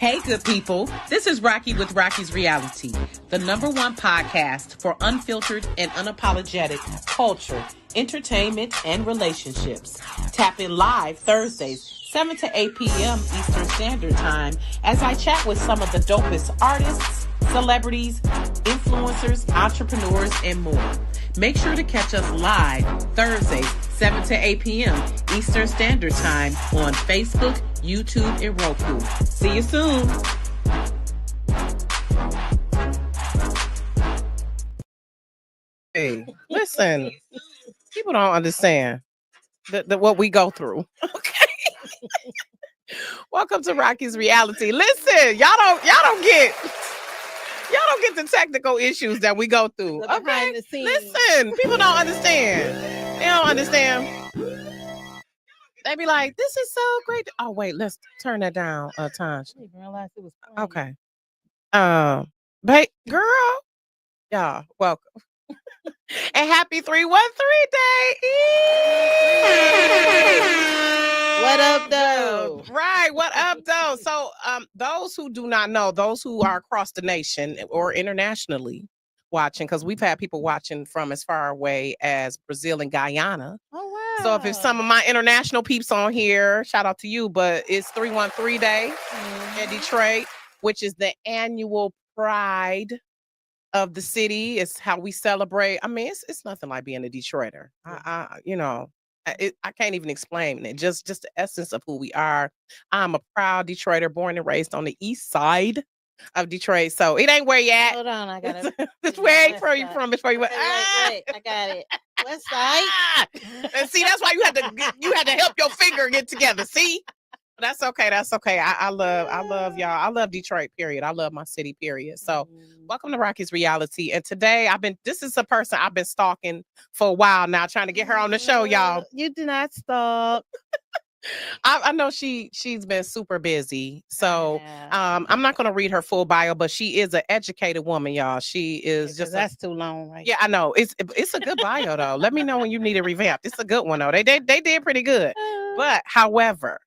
Hey, good people. This is Rocky with Rocky's Reality, the #1 podcast for unfiltered and unapologetic culture, entertainment, and relationships. Tap in live Thursdays, 7 to 8 p.m. Eastern Standard Time, as I chat with some of the dopest artists, celebrities, influencers, entrepreneurs, and more. Make sure to catch us live Thursdays, 7 to 8 p.m. Eastern Standard Time on Facebook, YouTube, and Roku. See you soon. Hey, listen, people don't understand what we go through. Okay. Welcome to Rocky's Reality. Listen, y'all don't get the technical issues that we go through. Okay. Listen, people don't understand. They don't understand. They be like, this is so great. Oh, wait, let's turn that down, Tonja. I didn't even realize it was playing. Okay. Girl, y'all, welcome. And happy 313 day. What up, though? Right, what up, though? So, those who do not know, those who are across the nation or internationally watching, because we've had people watching from as far away as Brazil and Guyana. Oh, wow. So if it's some of my international peeps on here, shout out to you. But it's 313 Day in Detroit, which is the annual pride of the city. It's how we celebrate. I mean, it's nothing like being a Detroiter. I can't even explain it. Just the essence of who we are. I'm a proud Detroiter, born and raised on the east side of Detroit. So it ain't where you at. Hold on, I got it. This where you from before you went. Wait, I got it. West side. And see, that's why you had to help your finger get together. See, that's okay. That's okay. I love y'all. I love Detroit. Period. I love my city. Period. So, welcome to Rocky's Reality. And today, this is a person I've been stalking for a while now, trying to get her on the show, y'all. You do not stalk. I know she's been super busy, so I'm not going to read her full bio, but she is an educated woman, y'all. She is that's too long, right? Yeah, I know. It's a good bio though. Let me know when you need a revamp. It's a good one though. They did pretty good. But however,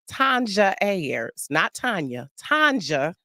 Tonja Ayers, not Tanya, Tonja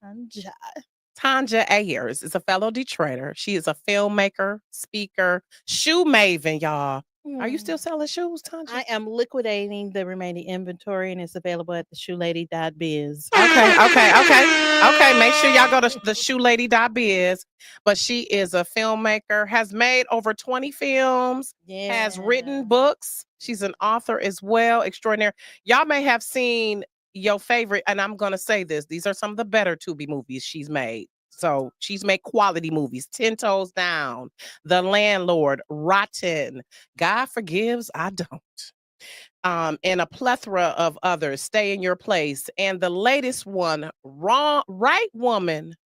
Ayers is a fellow Detroiter. She is a filmmaker, speaker, shoe maven, y'all. Are you still selling shoes, Tonja? I am liquidating the remaining inventory, and it's available at the shoelady.biz. Okay. Make sure y'all go to the shoelady.biz. But she is a filmmaker, has made over 20 films, has written books. She's an author as well. Extraordinary. Y'all may have seen your favorite, and I'm going to say this. These are some of the better Tubi movies she's made. So she's made quality movies, 10 Toes Down, The Landlord, Rotten, God Forgives, I Don't. And a plethora of others, Stay in Your Place. And the latest one, Right Woman,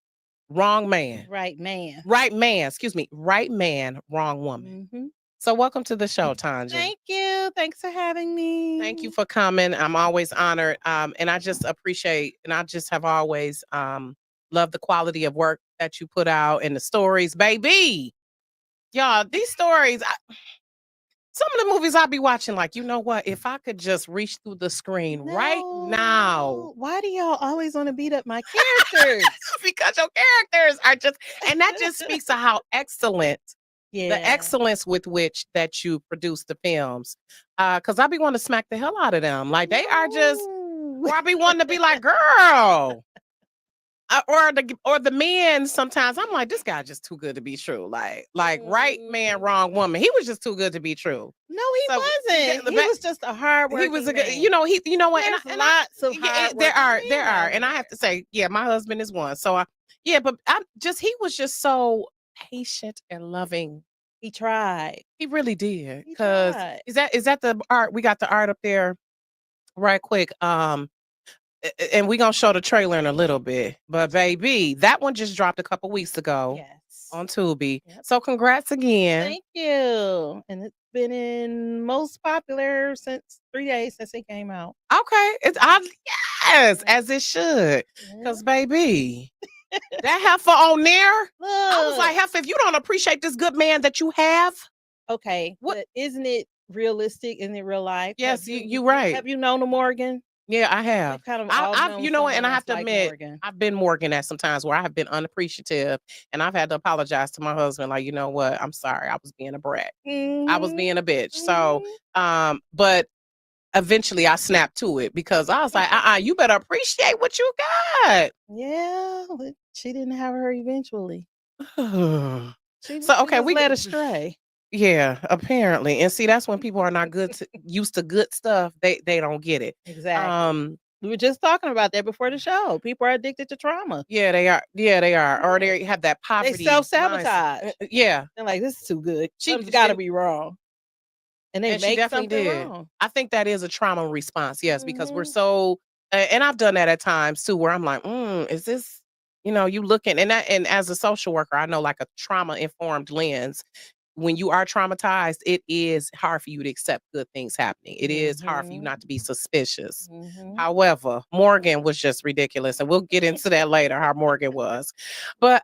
Wrong Man. Right Man. Right Man, excuse me. Right Man, Wrong Woman. Mm-hmm. So welcome to the show, Tonja. Thank you. Thanks for having me. Thank you for coming. I'm always honored. And I just appreciate, and I just have always love the quality of work that you put out and the stories, baby. Y'all, these stories, some of the movies I'll be watching, like, you know what? If I could just reach through the screen right now. Why do y'all always want to beat up my characters? Because your characters are just, and that just speaks to how excellent, the excellence with which that you produce the films. Because I be wanting to smack the hell out of them. Like, they are just, or I be wanting to be like, girl. Or the men, sometimes I'm like, this guy just too good to be true. Like right man, wrong woman. He was just too good to be true. No, he wasn't. He was just a hard worker. He was a good, you know what? There's lots of hard there are. And I have to say, yeah, my husband is one. So he was just so patient and loving. He tried. He really did. Because is that the art? We got the art up there right quick. And we're going to show the trailer in a little bit. But, baby, that one just dropped a couple weeks ago on Tubi. Yep. So, congrats again. Thank you. And it's been in most popular since 3 days since it came out. Okay. Yes, as it should. Because, baby, that heifer on there, I was like, heifer, if you don't appreciate this good man that you have. Okay. But isn't it realistic? Isn't it real life? Yes, you're right. Have you known a Morgan? Yeah, I have. We've kind of all I've known you know what, and someone I have else to like admit, Morgan. I've been Morgan at some times where I have been unappreciative, and I've had to apologize to my husband, like, you know what, I'm sorry, I was being a brat. I was being a bitch. So, but eventually I snapped to it because I was like, you better appreciate what you got. Yeah, but she didn't have her eventually. So She okay, was we led astray. yeah, apparently. And see, that's when people are not used to good stuff. They don't get it. Exactly. We were just talking about that before the show. People are addicted to trauma. Yeah, they are. Yeah, they are. Or Yeah. they have that They poverty. self-sabotage. Yeah. They're like, this is too good. She Something's got to and, be wrong. And they and she make definitely something did. wrong. I think that is a trauma response. Yes, because we're Mhm. so and I've done that at times too, where I'm like, is this, you looking and as a social worker, I know like a trauma informed lens. When you are traumatized, it is hard for you to accept good things happening. It is hard for you not to be suspicious. However, Morgan was just ridiculous, and we'll get into that later, how Morgan was. But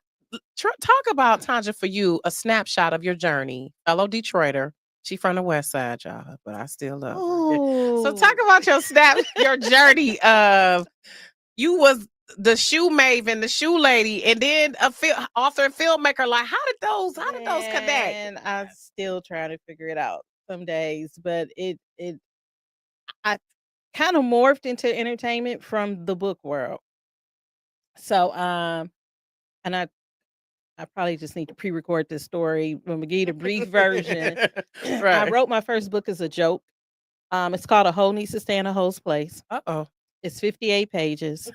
talk about, Tonja, for you, a snapshot of your journey. Fellow Detroiter. She from the West Side, y'all, but I still love her. Yeah. So talk about your journey of you was the shoe maven, the shoe lady, and then a author and filmmaker. Like, how did those connect? And I'm still trying to figure it out some days, but I kind of morphed into entertainment from the book world. So and I probably just need to pre-record this story. When we give a brief version, I Right. wrote my first book as a joke. It's called A Hoe Needs to Stay in a Hoe's Place. Uh-oh. It's 58 pages.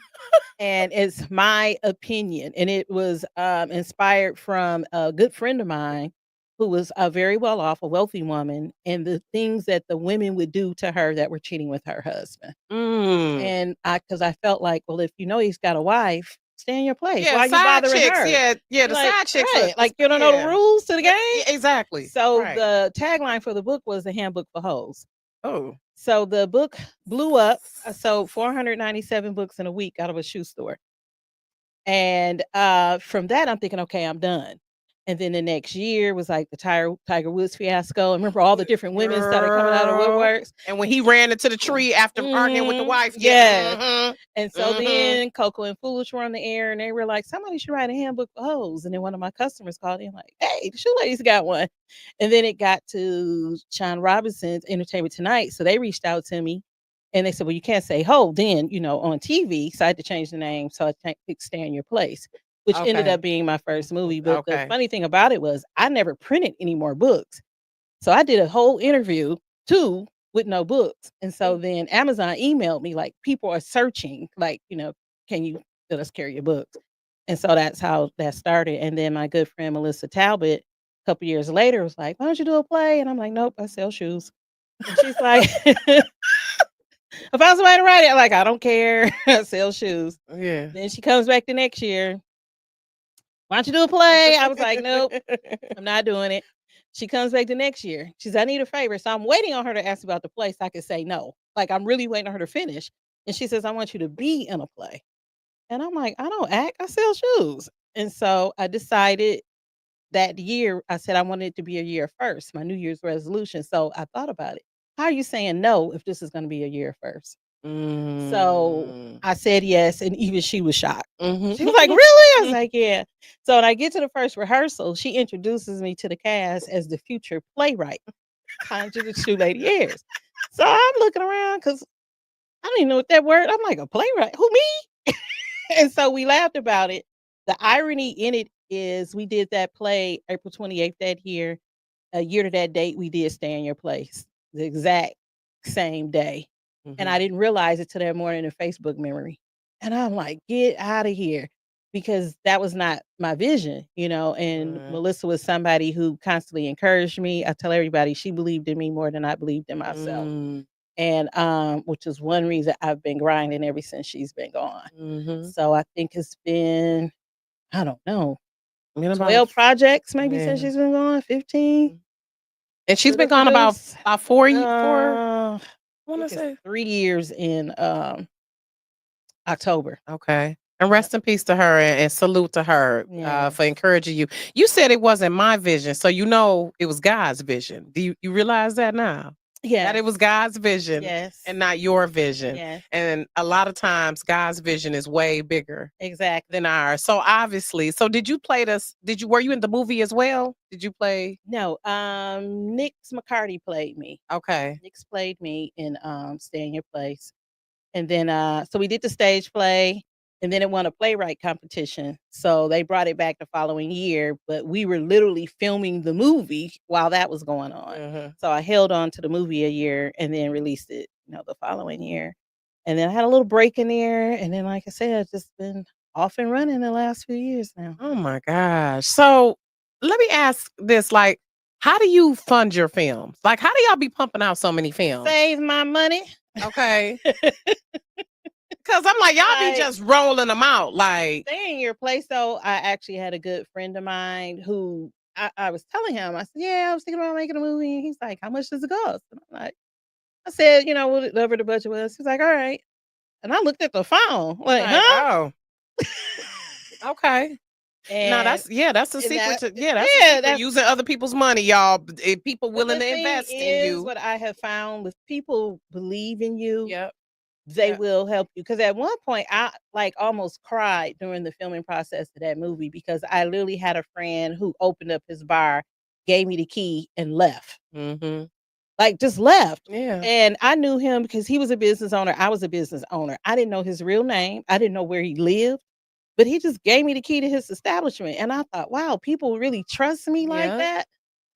And it's my opinion. And it was inspired from a good friend of mine who was a very well off, a wealthy woman, and the things that the women would do to her that were cheating with her husband. And because I felt like, well, if you know he's got a wife, stay in your place. Yeah, Why are you side bothering chicks. her? Yeah, the Like, side chicks. right, like you don't know the rules to the game. Yeah, exactly. So Right. the tagline for the book was the handbook for hoes. Oh. So the book blew up. I sold 497 books in a week out of a shoe store. And from that, I'm thinking, okay, I'm done. And then the next year was like the Tiger Woods fiasco. I remember all the different women started coming out of woodworks. And when he ran into the tree after arguing with the wife. Yeah. And so then Coco and Foolish were on the air, and they were like, somebody should write a handbook for hoes. And then one of my customers called in like, hey, the shoe lady's got one. And then it got to Sean Robinson's Entertainment Tonight. So they reached out to me. And they said, well, you can't say ho then, on TV. So I had to change the name. So I picked Stay in Your Place, which ended up being my first movie. But the funny thing about it was I never printed any more books. So I did a whole interview too with no books. And so then Amazon emailed me like, people are searching, like, can you let us carry your books? And so that's how that started. And then my good friend Melissa Talbot, a couple years later, was like, why don't you do a play? And I'm like, nope, I sell shoes. And she's like, I found somebody to write it. Like, I don't care. I sell shoes. Yeah. Then she comes back the next year. Why don't you do a play? I was like, nope, I'm not doing it. She comes back the next year. She says, I need a favor. So I'm waiting on her to ask about the play so I can say no. Like, I'm really waiting on her to finish. And she says, I want you to be in a play. And I'm like, I don't act. I sell shoes. And so I decided that year, I said I wanted it to be a year first, my New Year's resolution. So I thought about it. How are you saying no if this is going to be a year first? So I said yes, and even she was shocked. She was like, really? I was like, yeah. So when I get to the first rehearsal, she introduces me to the cast as the future playwright, Tonja the Shoe Lady Ayers. So I'm looking around because I don't even know what that word. I'm like, a playwright? Who, me? And so we laughed about it. The irony in it is we did that play April 28th that year. A year to that date, we did Stay in Your Place, the exact same day. And I didn't realize it till that morning in Facebook memory. And I'm like, get out of here. Because that was not my vision, and Melissa was somebody who constantly encouraged me. I tell everybody she believed in me more than I believed in myself. And which is one reason I've been grinding ever since she's been gone. So I think it's been, I don't know, 12 projects maybe since she's been gone, 15. And she's been gone about 4 years. I want to say 3 years in October. Okay. And rest in peace to her and salute to her for encouraging you. You said it wasn't my vision, so it was God's vision. Do you realize that now? Yeah. That it was God's vision Yes. and not your vision. Yes. And a lot of times God's vision is way bigger Exactly. than ours. So obviously, so did you play this? Were you in the movie as well? Did you play? No, Nix McCarty played me. Okay. Nix played me in Stay in Your Place. And then so we did the stage play, and then it won a playwright competition. So they brought it back the following year, but we were literally filming the movie while that was going on. Mhm. So I held on to the movie a year and then released it, the following year. And then I had a little break in there, and then like I said, I've just been off and running the last few years now. Oh my gosh. So let me ask this, like, how do you fund your films? Like, how do y'all be pumping out so many films? Save my money. Okay. Cause I'm like, y'all be Like, just rolling them out. Like, Stay in Your Place, though, I actually had a good friend of mine who I was telling him, I said, yeah, I was thinking about making a movie. And he's like, how much does it cost? And I'm like, I said, whatever the budget was. He's like, all right. And I looked at the phone, like, huh? oh, okay. No, that's a secret to that's a secret, using other people's money, y'all. People willing to invest in you. What I have found with people believe in you, Yep. they will help you. Because at one point, I like almost cried during the filming process of that movie because I literally had a friend who opened up his bar, gave me the key, and left. Mm-hmm. Like just left. Yeah. And I knew him because he was a business owner. I was a business owner. I didn't know his real name. I didn't know where he lived. But he just gave me the key to his establishment. And I thought, wow, people really trust me like that.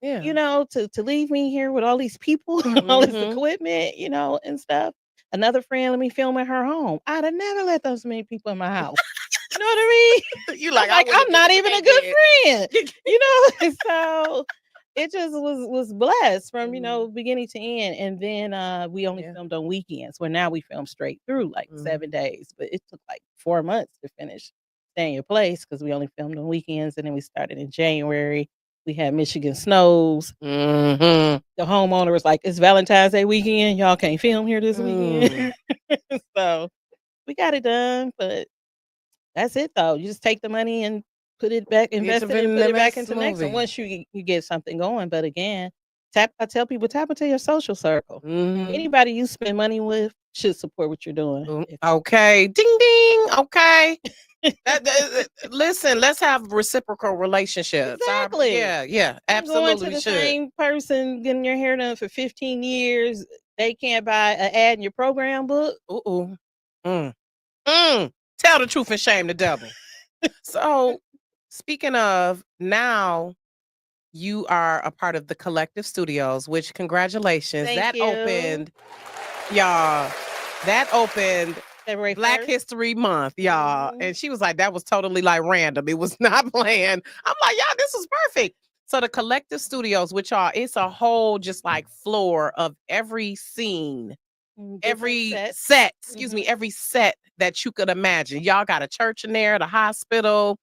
Yeah. To leave me here with all these people, all this equipment, and stuff. Another friend let me film at her home. I'd have never let those many people in my house. You know what I mean? You like, I'm not even a good friend. So it just was blessed from beginning to end. And then we only filmed on weekends, where now we film straight through like 7 days. But it took like 4 months to finish Stay in Your Place because we only filmed on weekends, and then we started in January. We had Michigan snows. Mm-hmm. The homeowner was like, it's Valentine's Day weekend. Y'all can't film here this weekend. So we got it done, but that's it though. You just take the money and put it back, invest it, and put it back into the next one once you get something going. But again, I tell people, tap into your social circle. Mm-hmm. Anybody you spend money with should support what you're doing. Okay. Ding ding. Okay. Listen, let's have reciprocal relationships. Exactly. Yeah, absolutely. Going to the same person getting your hair done for 15 years, they can't buy an ad in your program book. Tell the truth and shame the devil. So, speaking of, now you are a part of the Collective Studios, which congratulations. Thank you. Opened, y'all. That opened February Black 1st. History Month, y'all. And she was like, that was totally like random. It was not planned. I'm like, y'all, this was perfect. So the Collective Studios, which it's a whole just like floor of every scene, every set, every set that you could imagine. Y'all got a church in there, the hospital,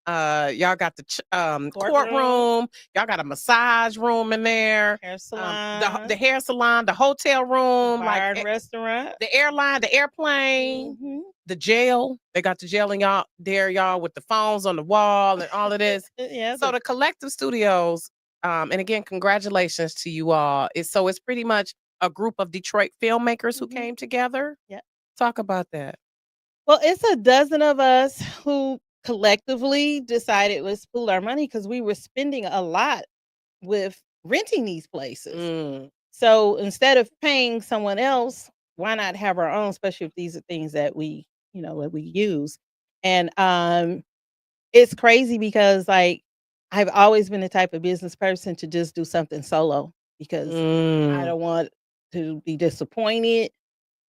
y'all got the courtroom, y'all got a massage room in there, hair salon, the hair salon, the hotel room, bar and restaurant, the airline, the airplane, the jail. They got the jail in y'all with the phones on the wall and all of this. So the Collective Studios, and again, congratulations to you all. It's pretty much a group of Detroit filmmakers who came together. Yeah. Talk about that. Well, it's a dozen of us who collectively decided let's pool our money because we were spending a lot with renting these places. So instead of paying someone else, why not have our own, especially if these are things that we use. And it's crazy because like I've always been the type of business person to just do something solo because I don't want to be disappointed.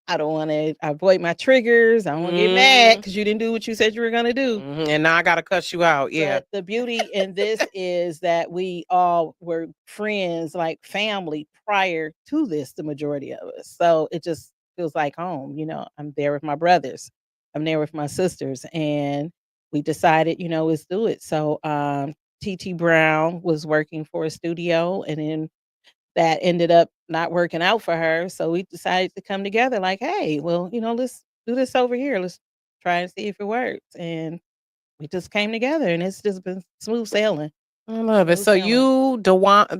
I don't want to avoid my triggers. I don't want to get mad because you didn't do what you said you were going to do. And now I got to cuss you out. Yeah. But the beauty in this is that we all were friends, like family prior to this, the majority of us. So it just feels like home. I'm there with my brothers. I'm there with my sisters. And we decided, let's do it. So TT Brown was working for a studio, and then that ended up not working out for her. So we decided to come together like, hey, well, let's do this over here. Let's try and see if it works. And we just came together, and it's just been smooth sailing. I love it. Smooth So sailing. you,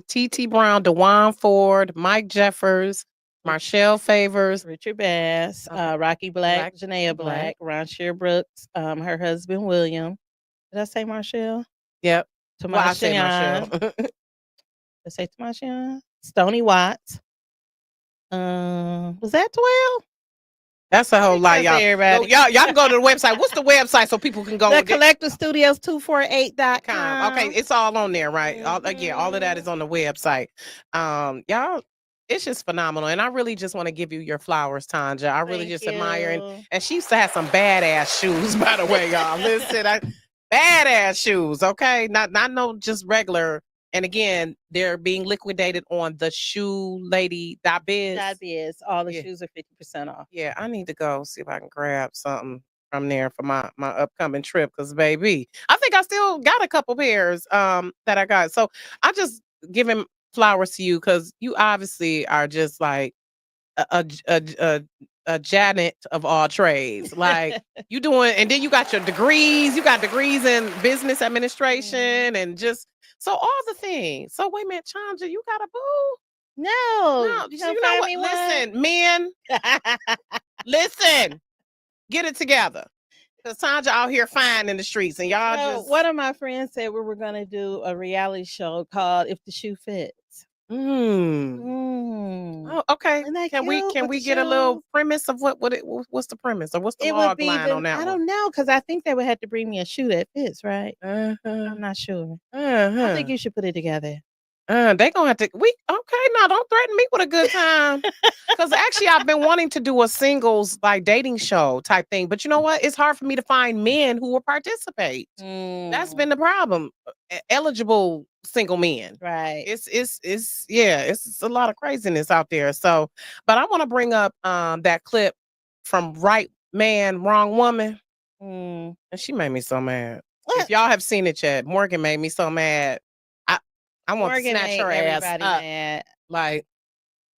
T.T. Brown, DeJuan Ford, Mike Jeffers, Marshall Favors, Richard Bass, Okay. Rocky Black, Janaea Black. Black, Ron Brooks, her husband William. Did I say Marshall? Yep. Well, I Tamasha say Marshall. Did I say Tamasha? Stony Watts. Was that 12? That's a whole lot, That's y'all. everybody. Y'all can go to the website. What's the website so people can go? The CollectorStudios248.com. Okay, it's all on there, right? All of that is on the website. Y'all, it's just phenomenal, and I really just want to give you your flowers, Tonja. I really just admire, and she used to have some badass shoes, by the way, y'all. Listen, badass shoes, okay? Not no just regular. And again, they're being liquidated on the shoe lady .biz. All the shoes are 50% off. Yeah, I need to go see if I can grab something from there for my upcoming trip, because baby, I think I still got a couple pairs that I got. So I just giving flowers to you, because you obviously are just like a Janet of all trades. Like you doing, and then you got your degrees. You got degrees in business administration and just so all the things. So wait a minute, Tonja, you got a boo? No, You know what? Listen, men, listen, get it together. Because Tonja out here fine in the streets, and y'all just. One of my friends said we were gonna do a reality show called "If the Shoe Fits." Oh, okay. Can we get a little premise of what's the premise, or what's the log line on that? I don't know, because I think they would have to bring me a shoe that fits, right? I'm not sure. I think you should put it together. They gonna have to. Now don't threaten me with a good time. Because actually, I've been wanting to do a singles like dating show type thing, but you know what? It's hard for me to find men who will participate. That's been the problem. Eligible single men, right? It's a lot of craziness out there. So, but I want to bring up that clip from Right Man, Wrong Woman, and she made me so mad. If y'all have seen it yet, Morgan made me so mad. I want to snatch her ass up. Mad. Like,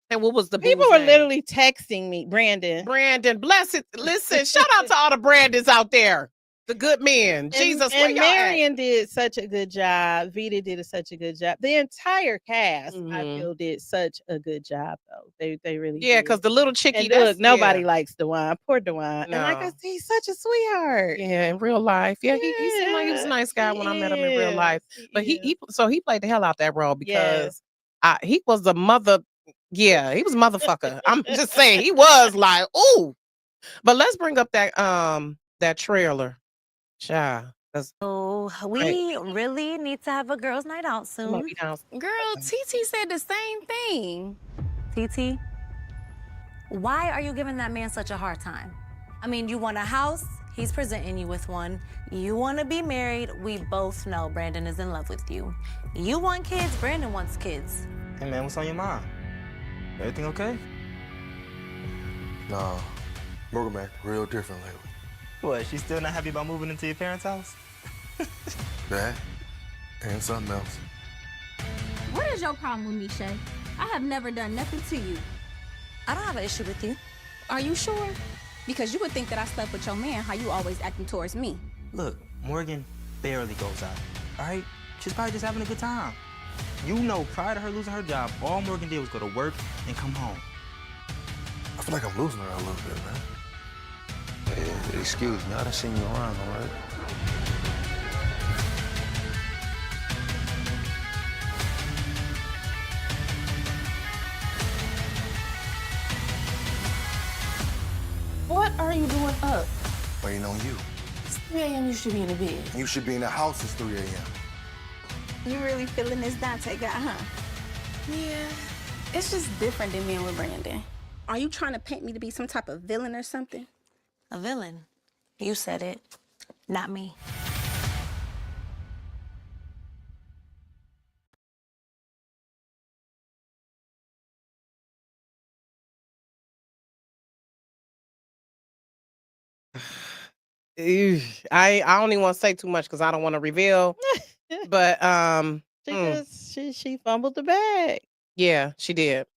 and what was the people were literally texting me, Brandon, bless it. Listen, shout out to all the Brandons out there, the good men. Jesus, and Marion did such a good job. Vita did such a good job. The entire cast, I feel, did such a good job, though. They really did. Because the little chickie, look, nobody likes DeJuan. Poor DeJuan. No. And like I said, he's such a sweetheart. Yeah, in real life. Yeah, he seemed like he was a nice guy when I met him in real life. But he played the hell out that role, because he was the mother. Yeah, he was a motherfucker. I'm just saying, he was like, ooh. But let's bring up that trailer. Child. So we really need to have a girls' night out soon. Girl, TT said the same thing. TT, why are you giving that man such a hard time? I mean, you want a house, he's presenting you with one. You want to be married, we both know Brandon is in love with you. You want kids, Brandon wants kids. Hey man, what's on your mind? Everything okay? No, Morgan man, real different lately. What, she's still not happy about moving into your parents' house? That and something else. What is your problem with me, Shay? I have never done nothing to you. I don't have an issue with you. Are you sure? Because you would think that I slept with your man, how you always acting towards me. Look, Morgan barely goes out, all right? She's probably just having a good time. You know, prior to her losing her job, all Morgan did was go to work and come home. I feel like I'm losing her a little bit, man. Hey, excuse me, I done seen you around, all right? What are you doing up? Waiting on you. It's 3 a.m. You should be in the bed. You should be in the house. It's 3 a.m. You really feeling this Dante guy, huh? Yeah, it's just different than being with Brandon. Are you trying to paint me to be some type of villain or something? A villain? You said it, not me. I don't even want to say too much because I don't want to reveal. But she fumbled the bag. Yeah, she did.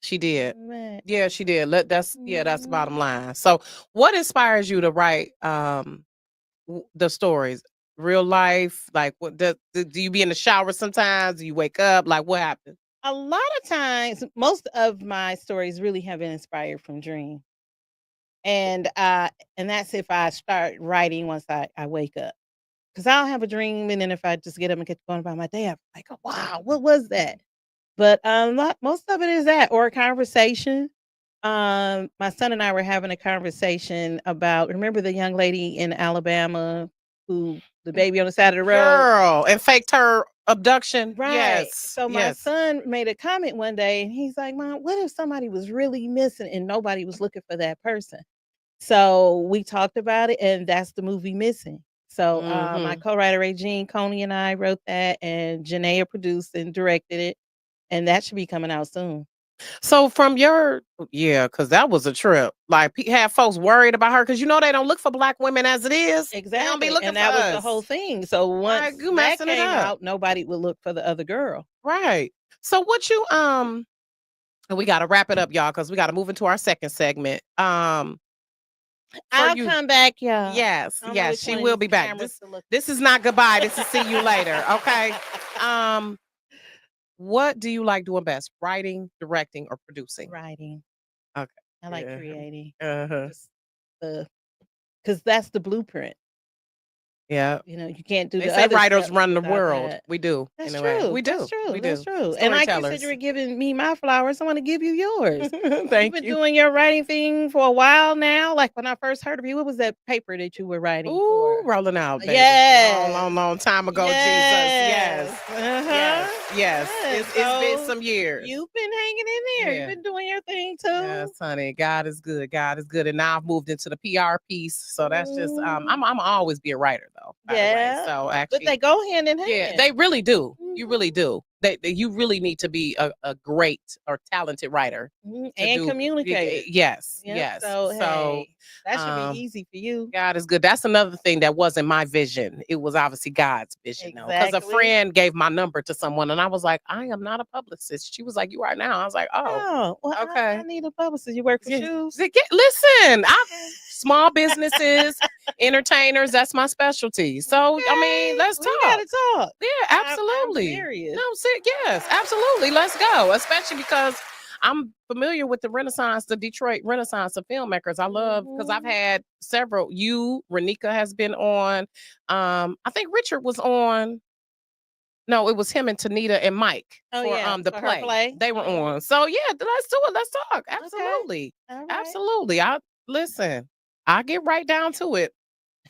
She did. Yeah, she did. That's the bottom line. So what inspires you to write the stories? real life? Like, what do you be in the shower sometimes? Do you wake up? Like, what happens? A lot of times, most of my stories really have been inspired from dreams. And that's if I start writing once I wake up. Because I'll have a dream, and then if I just get up and get going about my day, I'm like, oh, wow, what was that? But most of it is that, or a conversation. My son and I were having a conversation about, remember the young lady in Alabama who the baby on the side of the road? Girl, and faked her abduction. Right. Yes. So my son made a comment one day, and he's like, Mom, what if somebody was really missing and nobody was looking for that person? So we talked about it, and that's the movie Missing. So my co-writer Regine Coney and I wrote that, and Janaea produced and directed it, and that should be coming out soon. So from your, because that was a trip. Like, have folks worried about her? Because they don't look for Black women as it is. They don't Exactly, be looking and for that was us. the whole thing. So once you that messing it came up. out, nobody would look for the other girl. Right. So what you we got to wrap it up, y'all, because we got to move into our second segment. I'll come back, y'all. Yes, I don't know yes, which she one of will these be back. cameras to look This is not goodbye. This is see you later. Okay. What do you like doing best? Writing, directing, or producing? Writing. Okay. I like creating. Uh-huh. Because that's the blueprint. Yeah. You can't do They the say other writers stuff run the without world. that. We do. That's Anyway. true. We do. That's true. We That's do. true. And like you said, you were giving me my flowers. I want to give you yours. Thank You've been you. doing your writing thing for a while now. Like when I first heard of you, what was that paper that you were writing for? Rolling out, baby. Yes. Long time ago, Yes. Jesus. Uh-huh. Yes. It's been So some years. You've been hanging in there. Yeah. You've been doing your thing too. Yes, honey. God is good. God is good. And now I've moved into the PR piece. So that's just I'm always be a writer though. By the way. So actually, but they go hand in hand. yeah, they really do. You really do. You really need to be a great or talented writer and communicator. Yes, Yep. yes. So hey, that should be easy for you. God is good. That's another thing that wasn't my vision. It was obviously God's vision, though. Because a friend gave my number to someone, and I was like, I am not a publicist. She was like, you are now. I was like, oh, well, okay. I need a publicist. You work for shoes? Listen, small businesses, entertainers. That's my specialty. So I mean, let's talk. We gotta talk. Yeah, absolutely. I'm serious. No, yes, absolutely. Let's go. Especially because I'm familiar with the Detroit Renaissance of filmmakers. I love because I've had several. Renika has been on. I think Richard was on. No, it was him and Tanita and Mike for the play. They were on. So yeah, let's do it. Let's talk. Absolutely. Okay. Right. Absolutely. I'll get right down to it.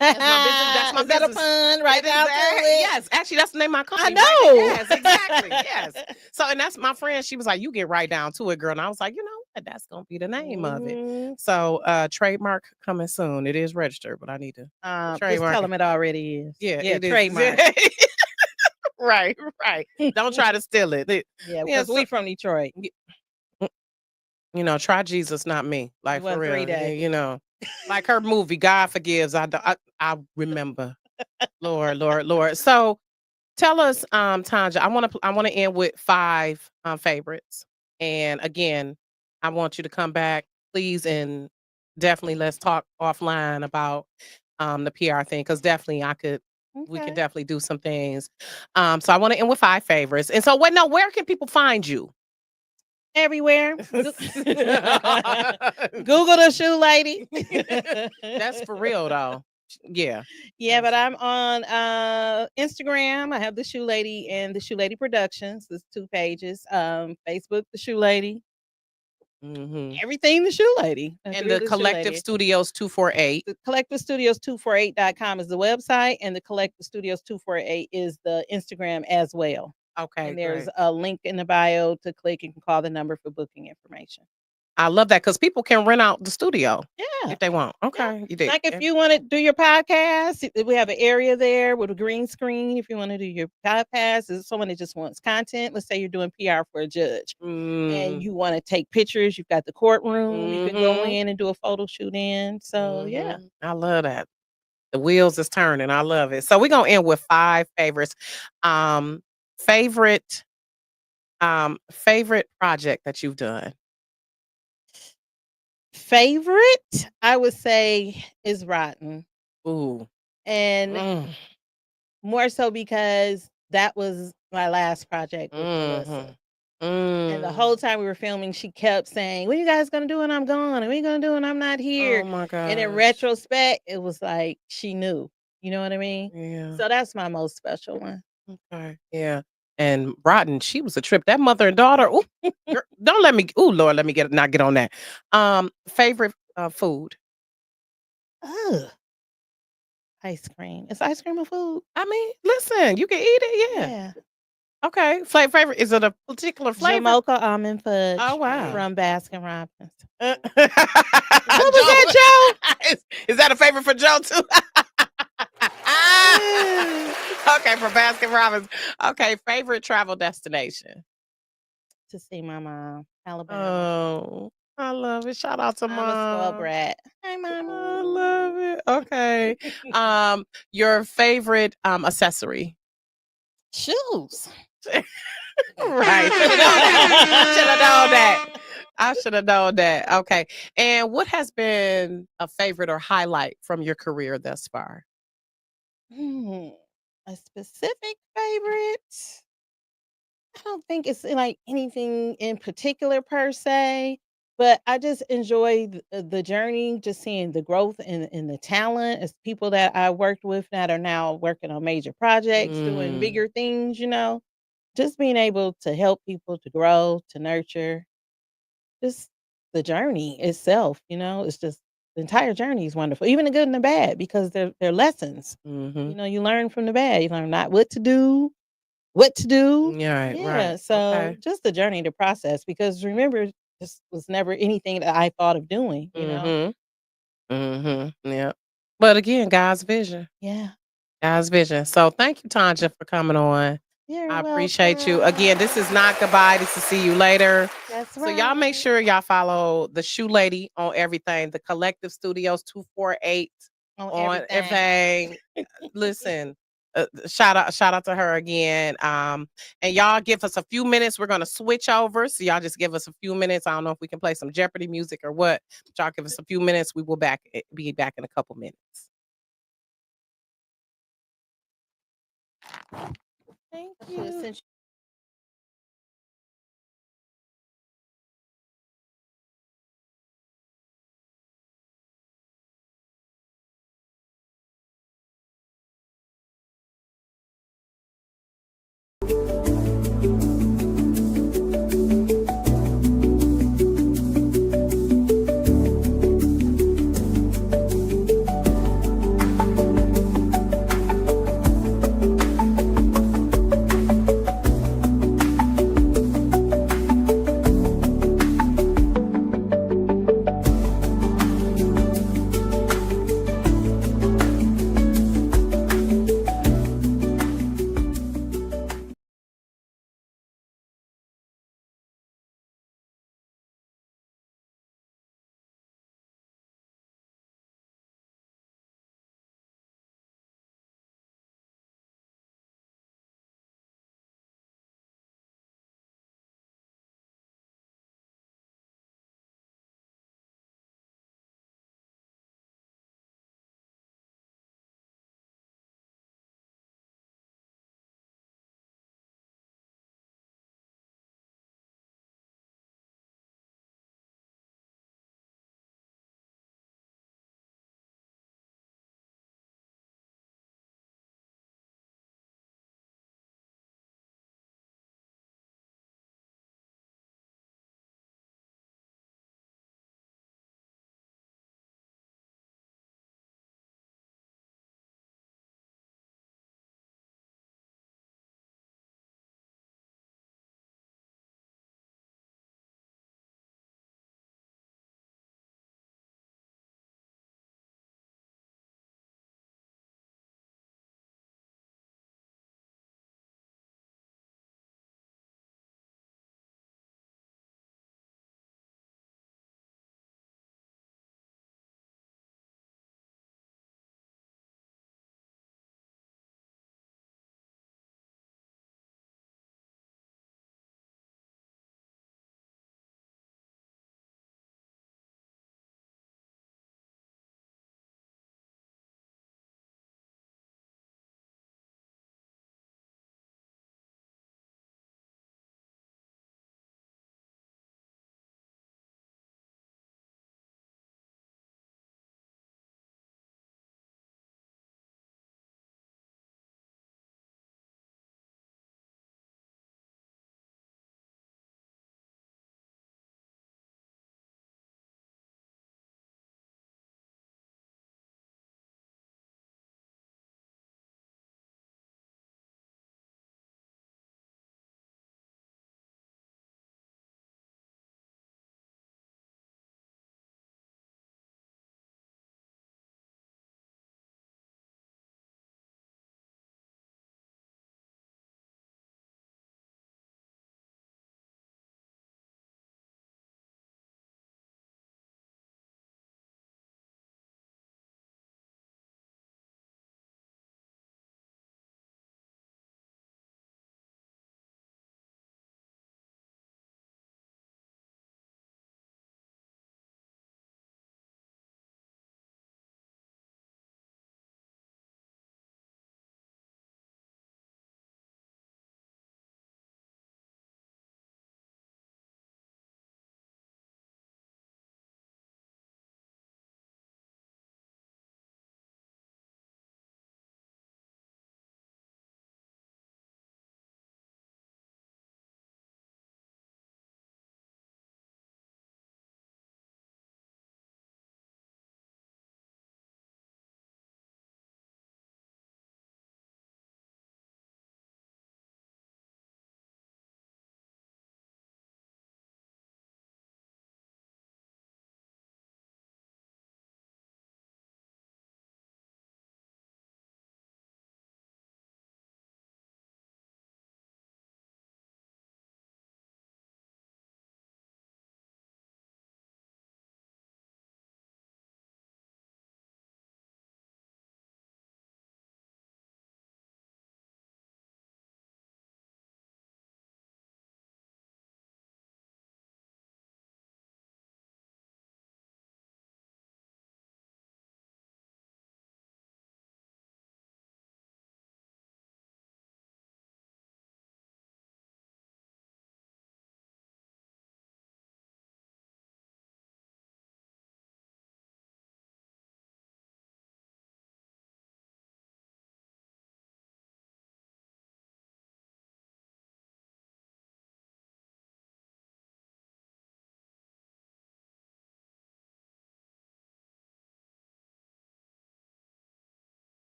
That's my business. That's my Is that business. a pun? Right down to it. Yes, actually, that's the name of my company. I know. Yes, exactly. Yes. So, and that's my friend. She was like, "You get right down to it, girl." And I was like, "You know what? That's gonna be the name of it." So, trademark coming soon. It is registered, but I need to just tell them it already is. Yeah, it trademark. Right. Don't try to steal it. Because we from Detroit. Try Jesus, not me. Like for real. 3 days. Like her movie, God Forgives. I remember. Lord. So tell us, Tonja, I want to end with 5 favorites. And again, I want you to come back, please, and definitely let's talk offline about the PR thing, because definitely we can definitely do some things. So I want to end with 5 favorites. And so where can people find you? Everywhere. Google the Shoe Lady. That's for real though. Yeah. Yeah, but I'm on Instagram. I have the Shoe Lady and the Shoe Lady Productions. There's 2 pages. Facebook, the Shoe Lady. Everything the Shoe Lady. And the Collective Studios 248. The Collective Studios 248.com is the website, and the Collective Studios 248 is the Instagram as well. Okay. And there's a link in the bio to click and call the number for booking information. I love that because people can rent out the studio. Yeah. If they want. Okay. Yeah. You did. Like if you want to do your podcast, we have an area there with a green screen. If you want to do your podcast, is someone that just wants content. Let's say you're doing PR for a judge and you want to take pictures. You've got the courtroom. You can go in and do a photo shoot in. So yeah. I love that. The wheels is turning. I love it. So we're going to end with 5 favorites. Favorite project that you've done? Favorite, I would say, is Rotten. Ooh. And more so because that was my last project with Melissa. And the whole time we were filming, she kept saying, "When you guys gonna do when I'm gone? And when you gonna do when I'm not here?" Oh my god. And in retrospect, it was like she knew. You know what I mean? Yeah. So that's my most special one. Okay. Yeah. And Rotten, she was a trip. That mother and daughter. Ooh, girl, don't let me. Ooh, Lord, let me not get on that. Favorite food. Ugh. Ice cream. Is ice cream a food? I mean, listen, you can eat it. Yeah. Okay. Favorite. Is it a particular flavor? Jamocha almond fudge. Oh, wow. From Baskin Robbins. What was that, Joe? Is that a favorite for Joe too? Okay, for Baskin Robbins. Okay, favorite travel destination. To see my mom, Alabama. Oh, I love it. Shout out to I'm mom. a spoiled brat. Hi, mama. I love it. Okay. Your favorite accessory. Shoes. Right. Should have known that. I should have known that. Okay. And what has been a favorite or highlight from your career thus far? A specific favorite? I don't think it's like anything in particular per se, but I just enjoy the journey, just seeing the growth in the talent as people that I worked with that are now working on major projects, doing bigger things, you know. Just being able to help people to grow, to nurture, just the journey itself, you know, it's just the entire journey is wonderful, even the good and the bad, because they're lessons. You know, you learn from the bad. You learn not what to do. Yeah, right. Yeah. So Okay. just the journey, the process, because remember, this was never anything that I thought of doing, you know? Yeah. But again, God's vision. Yeah. God's vision. So thank you, Tonja, for coming on. You're I appreciate you. welcome. Again, this is not goodbye. This is see you later. That's So right. y'all make sure y'all follow the Shoe Lady on everything. The Collective Studios 248 on everything. Listen, shout out to her again. And y'all give us a few minutes. We're gonna switch over. So y'all just give us a few minutes. I don't know if we can play some Jeopardy music or what. But y'all give us a few minutes. We will be back in a couple minutes. Thank you.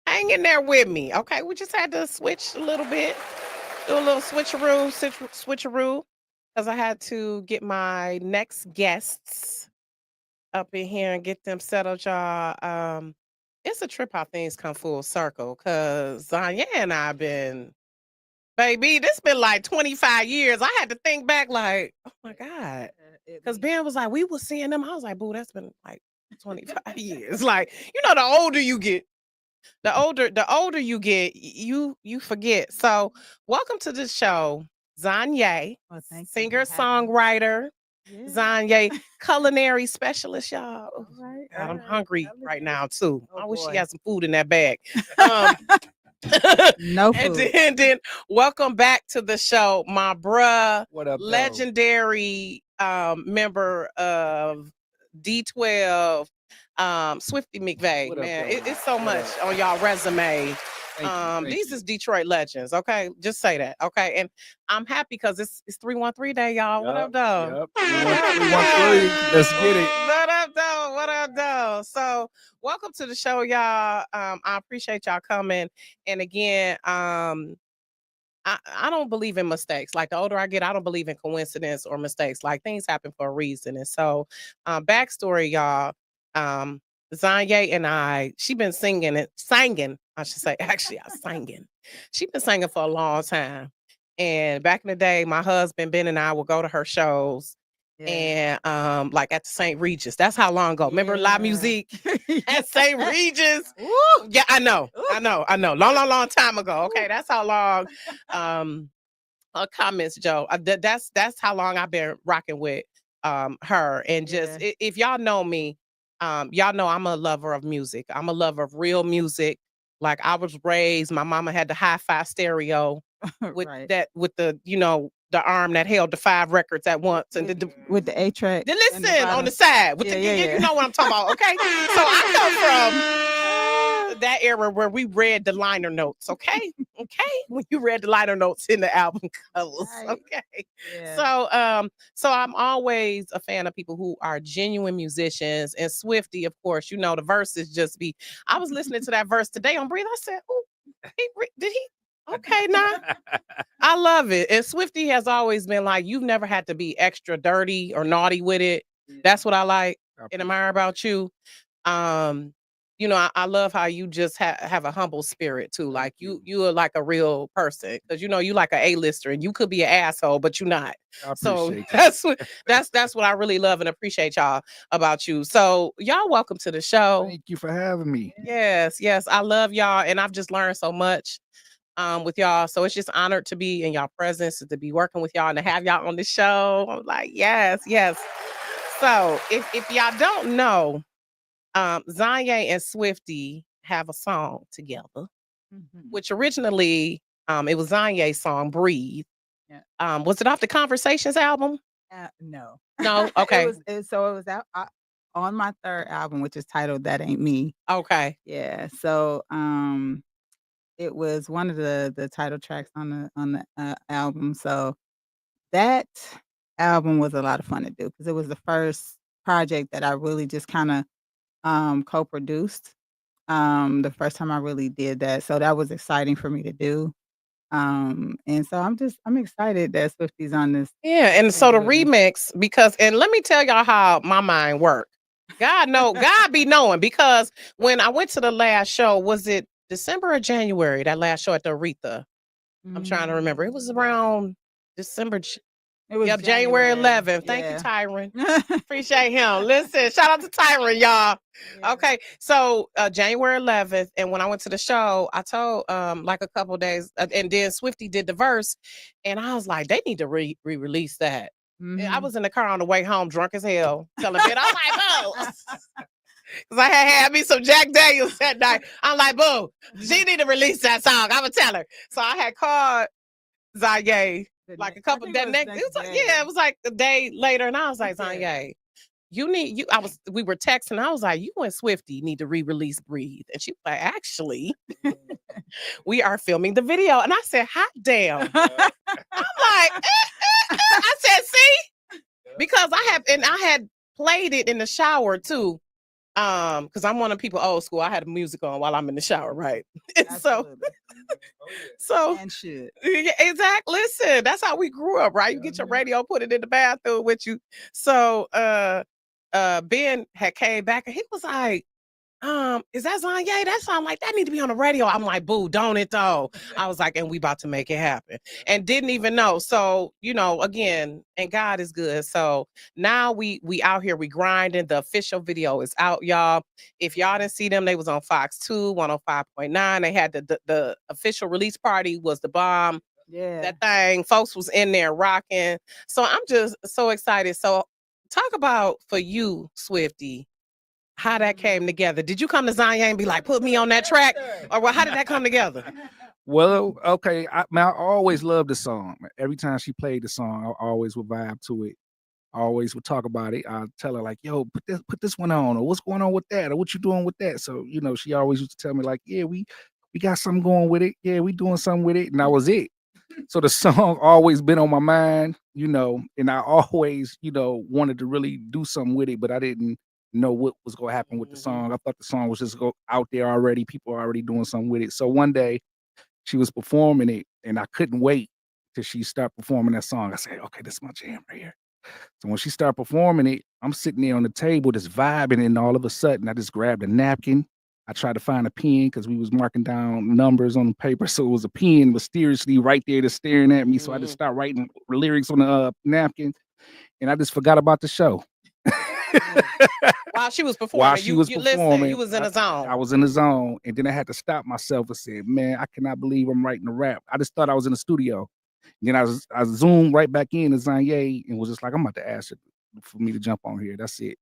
hang in there with me. Okay, we just had to switch a little bit, do a little switcheroo, because I had to get my next guests up in here and get them settled, y'all. It's a trip how things come full circle, because ZanYe and I been, baby, this been like 25 years. I had to think back like, oh my God. Because Ben was like, we were seeing them. I was like, boo, that's been like 25 years. Like, the older you get, the older you get, you forget. So welcome to the show, ZanYe, singer, songwriter, ZanYe, culinary specialist, y'all. All right, God, I'm all right. hungry right now too. Oh, I wish she boy. had some food in that bag. No And food. then welcome back to the show, my bruh, What up, though? legendary member of D12, Swifty McVay. What up, Man, though? it's so What much up? on y'all resume. Thank These you. is Detroit legends, okay? Just say that, okay? And I'm happy because it's 313 day, y'all. What up, though? Yep. What up, 313. Let's get it. What up, though? What up, though? So, welcome to the show, y'all. I appreciate y'all coming. And again, I don't believe in mistakes. Like, the older I get, I don't believe in coincidence or mistakes. Like, things happen for a reason. And so, backstory, y'all. ZanYe and she been singing, I should say. Actually, I singing. She been singing for a long time. And back in the day, my husband, Ben, and I would go to her shows. And like at the St. Regis. That's how long ago. Remember La Musique at St. Regis? Yeah, I know. Long time ago. Okay, that's how long. Comments, Joe. That's how long I've been rocking with her. And just if y'all know me, y'all know I'm a lover of music. I'm a lover of real music. Like, I was raised, my mama had the hi-fi stereo with the arm that held the 5 records at once, and With the A-track. listen on the side with you know what I'm talking about, okay? So I come from that era where we read the liner notes, okay? When you read the liner notes in the album covers, okay? So I'm always a fan of people who are genuine musicians. And Swifty, of course, the verses just be. I was listening to that verse today on Breathe. I said, "Oh, did he?" Okay, now I love it. And Swifty has always been like, you've never had to be extra dirty or naughty with it. That's what I like and admire about you. I love how you just have a humble spirit too. Like you are like a real person, because you like an A-lister, and you could be an asshole, but you're not. So that's what I really love and appreciate, y'all, about you. So y'all, welcome to the show. Thank you for having me. Yes, I love y'all, and I've just learned so much with y'all. So it's just honored to be in y'all presence, to be working with y'all, and to have y'all on the show. I'm like, yes. So if y'all don't know, ZanYe and Swifty have a song together, which originally it was ZanYe's song "Breathe." Yeah. Was it off the Conversations album? No. Okay. it was out on my 3rd album, which is titled "That Ain't Me." Okay. Yeah. So it was one of the title tracks on the album. So that album was a lot of fun to do, because it was the first project that I really just kind of co-produced. The first time I really did that. So that was exciting for me to do. And so I'm excited that Swifty's on this. Yeah, and so the remix, and let me tell y'all how my mind worked. God be knowing, because when I went to the last show, was it December or January, that last show at the Aretha? I'm trying to remember. It was around December. It was January 11th. Thank you, Tyron. Appreciate him. Listen, shout out to Tyron, y'all. Yeah. Okay, so January 11th, and when I went to the show, I told like a couple days, and then Swifty did the verse, and I was like, they need to re-release that. I was in the car on the way home, drunk as hell, telling Ben, I'm like, boo. Because I had me some Jack Daniels that night. I'm like, boo, she need to release that song. I'm going to tell her. So I had called ZanYe like a couple that next. It was like a day later, and I was like, ZanYe, we were texting. I was like, you and Swifty need to re-release Breathe. And she was like, actually, we are filming the video. And I said, hot damn. I'm like, I said, see? Because I had played it in the shower too. Because I'm one of people old school. I had music on while I'm in the shower, right? So And should. yeah, exactly. Listen, that's how we grew up, right? You get your radio, put it in the bathroom with you. So Ben had came back and he was like, is that ZanYe? That sound like that need to be on the radio. I'm like, boo, don't it though? I was like, and we about to make it happen. And didn't even know. So, again, and God is good. So now we out here, we grinding. The official video is out, y'all. If y'all didn't see them, they was on Fox 2, 105.9. They had the official release party was the bomb. Yeah. That thing, folks was in there rocking. So I'm just so excited. So talk about for you, Swifty, how that came together. Did you come to ZanYe and be like, put me on that track? Or how did that come together? Well, okay. I always loved the song. Every time she played the song, I always would vibe to it. I always would talk about it. I'd tell her like, yo, put this one on, or what's going on with that, or what you doing with that. So, she always used to tell me like, yeah, we got something going with it. Yeah, we doing something with it. And that was it. So the song always been on my mind, and I always, wanted to really do something with it, but I didn't know what was going to happen with the song. I thought the song was just out there already. People are already doing something with it. So one day she was performing it and I couldn't wait till she started performing that song. I said, okay, this is my jam right here. So when she started performing it, I'm sitting there on the table just vibing, and all of a sudden I just grabbed a napkin. I tried to find a pen because we was marking down numbers on the paper. So it was a pen mysteriously right there just staring at me. So I just started writing lyrics on the napkin, and I just forgot about the show. While she was performing, you listen, you was in a zone. I was in the zone, and then I had to stop myself and say, man, I cannot believe I'm writing a rap. I just thought I was in the studio. Then I zoomed right back in to ZanYe and was just like, I'm about to ask her for me to jump on here. That's it.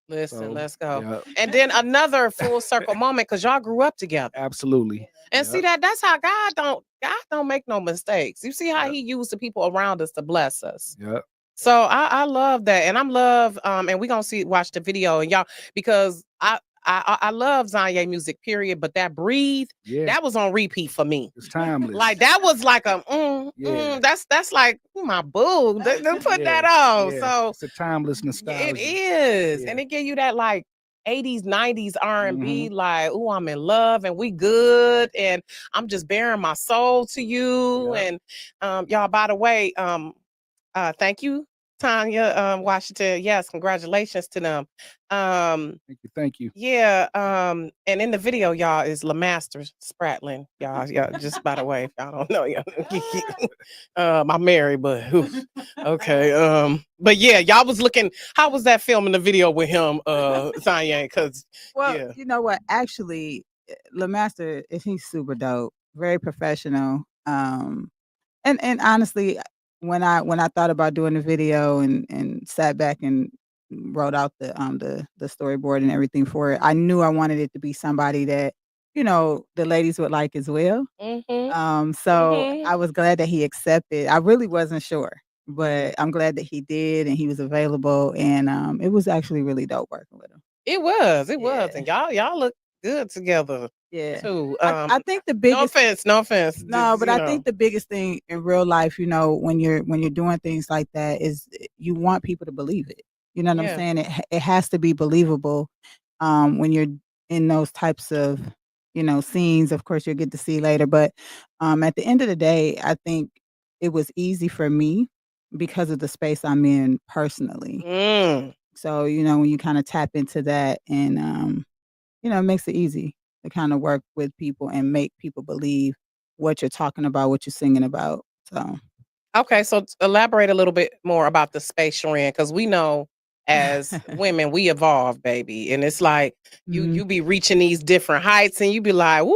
Listen, let's go. Yeah. And then another full circle moment, because y'all grew up together. Absolutely. And see that's how God don't make no mistakes. You see how he used the people around us to bless us. Yeah. So I love that. And and we're gonna watch the video, and y'all, because I love ZanYe music, period. But that Breathe, that was on repeat for me. It's timeless. Like that was like that's like my boo. They put that on. Yeah. So it's a timeless nostalgia. it is. And it give you that like 80s, 90s R&B, like, oh, I'm in love and we good. And I'm just bearing my soul to you. And y'all, by the way, thank you, Tonja, Washington. Yes, congratulations to them. Thank you. Yeah. And in the video, y'all, is LaMaster Spratling. Y'all, just by the way, if y'all don't know, I'm married, but okay. But yeah, y'all was looking. How was that film in the video with him, ZanYe? Because you know what? Actually, LaMaster, he's super dope, very professional. And honestly, when I thought about doing the video and sat back and wrote out the storyboard and everything for it, I knew I wanted it to be somebody that the ladies would like as well. So I was glad that he accepted. I really wasn't sure, but I'm glad that he did and he was available, and it was actually really dope working with him. It was, and y'all look good together. Yeah. Too. I think the biggest no offense. No, but I think the biggest thing in real life, when you're doing things like that, is you want people to believe it. You know what I'm saying? It has to be believable when you're in those types of, scenes. Of course, you'll get to see later. But at the end of the day, I think it was easy for me because of the space I'm in personally. So, when you kind of tap into that and, it makes it easy to kind of work with people and make people believe what you're talking about, what you're singing about. So, okay, so elaborate a little bit more about the space you're in, because we know as women we evolve, baby, and it's like you be reaching these different heights, and you be like, woo,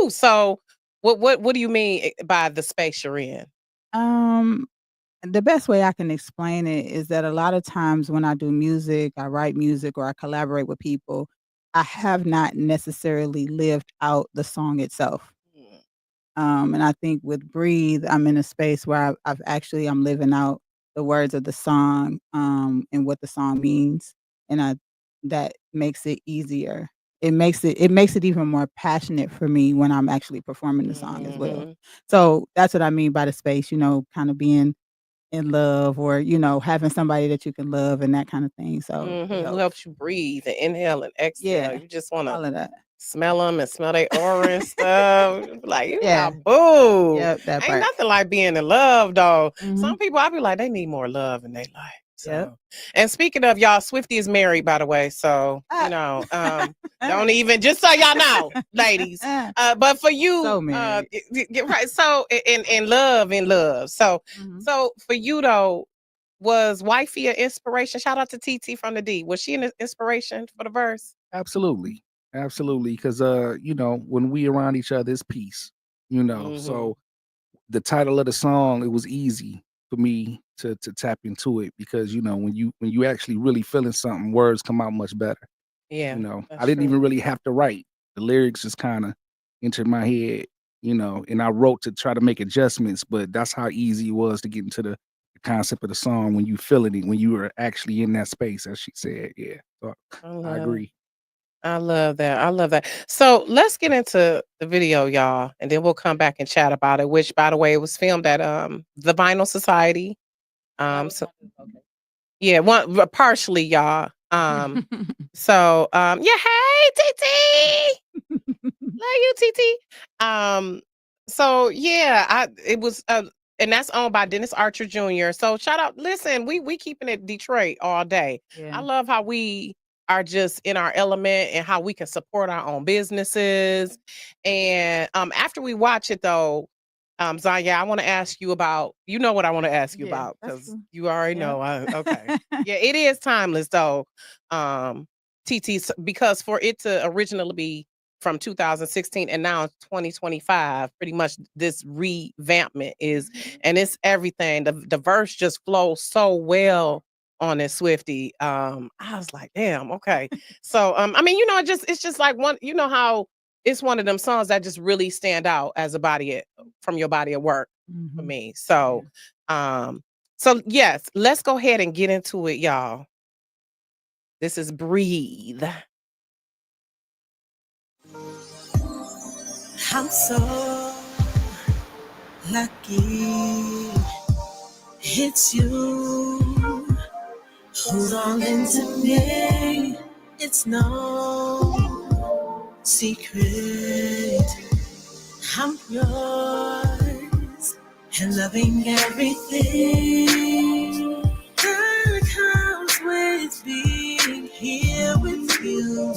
woo. So, what do you mean by the space you're in? The best way I can explain it is that a lot of times when I do music, I write music, or I collaborate with people, I have not necessarily lived out the song itself. And I think with Breathe, I'm in a space where I'm living out the words of the song, and what the song means. And that makes it easier. It makes it even more passionate for me when I'm actually performing the song as well. So that's what I mean by the space, kind of being in love, or having somebody that you can love and that kind of thing. So Who helps you breathe and inhale and exhale. Yeah, You just want all to of that. smell them and smell their aura and stuff. Like, Yeah. boo. Yep, that Ain't part. nothing like being in love, though. Mhm. Some people, I be like, they need more love in their life. So. Yep. And speaking of y'all, Swifty is married, by the way. So, don't even, just so y'all know, ladies. But for you, So married. right. So in love. So, so for you though, was wifey an inspiration? Shout out to TT from the D. Was she an inspiration for the verse? Absolutely. Because when we around each other, it's peace. So the title of the song, it was easy for me to tap into it, because when you actually really feeling something, words come out much better. Yeah. I didn't even really have to write. The lyrics just kind of entered my head, and I wrote to try to make adjustments, but that's how easy it was to get into the concept of the song when you feeling it, when you were actually in that space, as she said. Yeah. So I agree. I love that. So let's get into the video, y'all, and then we'll come back and chat about it, which, by the way, it was filmed at the Vinyl Society. Partially, y'all. So hey, TT. Love you, TT. So yeah, it was and that's owned by Dennis Archer Jr. So shout out. Listen, we keeping it Detroit all day. Yeah. I love how we are just in our element and how we can support our own businesses. And after we watch it though, ZanYe, I want to ask you about, what I want to ask you about, because cool. you already know. Okay. Yeah, it is timeless though. TT, because for it to originally be from 2016 and now 2025, pretty much this revampment is, and it's everything. The verse just flows so well on this Swifty. I was like, damn, okay. So it's just like one, how it's one of them songs that just really stand out as from your body of work for me. So so yes, let's go ahead and get into it, y'all. This is Breathe. I'm so lucky it's you who's all into me. It's no secret I'm yours and loving everything that comes with being here with you,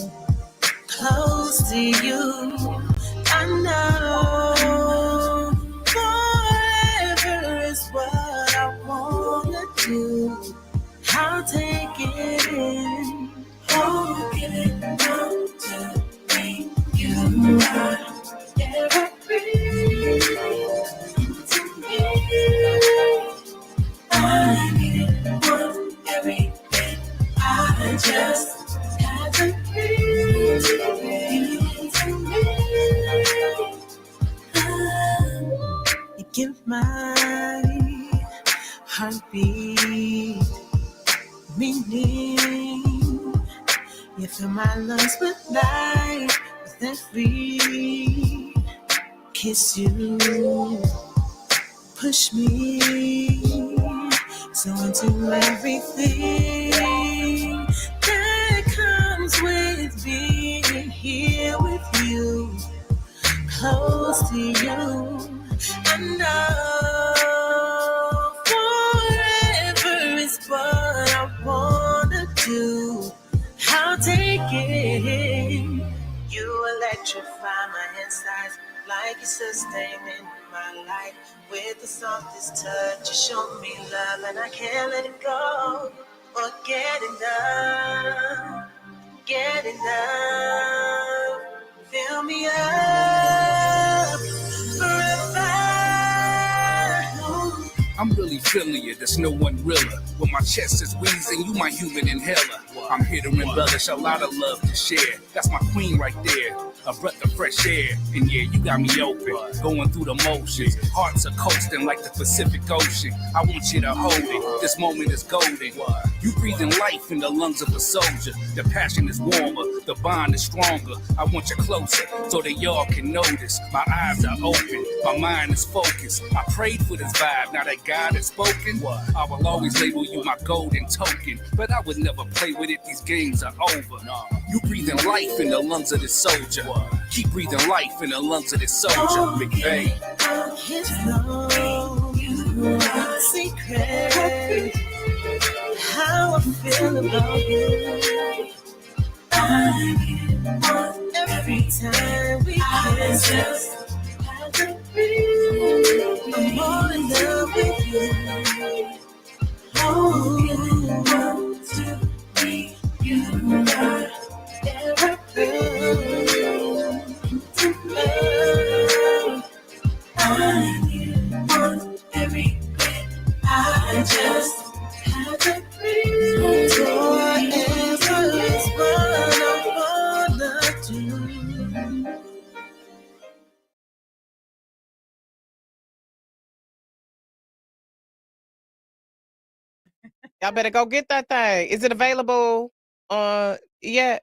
close to you. I know forever is what I wanna do. I'll take it in. Oh, give it all to me. You are everything to me. I need one everything. I just have to breathe to me. You give my heartbeat meaning. You fill my lungs with life with every kiss. You push me so into everything that comes with being here with you, close to you. I know forever is what I wanna do. I'll take it. You electrify my insides like you're sustaining my life with the softest touch. You show me love and I can't let it go or get enough. Fill me up forever. I'm really feeling you, there's no one realer. When my chest is wheezing, you my human inhaler. I'm here to embellish, a lot of love to share. That's my queen right there, a breath of fresh air. And yeah, you got me open, going through the motions. Hearts are coasting like the Pacific Ocean. I want you to hold it, this moment is golden. You breathing life in the lungs of a soldier. The passion is warmer, the bond is stronger. I want you closer so that y'all can notice. My eyes are open, my mind is focused. I prayed for this vibe, now that God has spoken. I will always label you my golden token, but I would never play with it, these games are over. You breathing life in the lungs of this soldier. Keep breathing life in the lungs of this soldier. McVay. His love, you are secret. How I feel about you. I want every time we kiss. I'm more in love with you. Oh, you want to be you are ever to love. I want every bit. I just have to breathe. Forever is what I wanna do. Y'all better go get that thing. Is it available yet?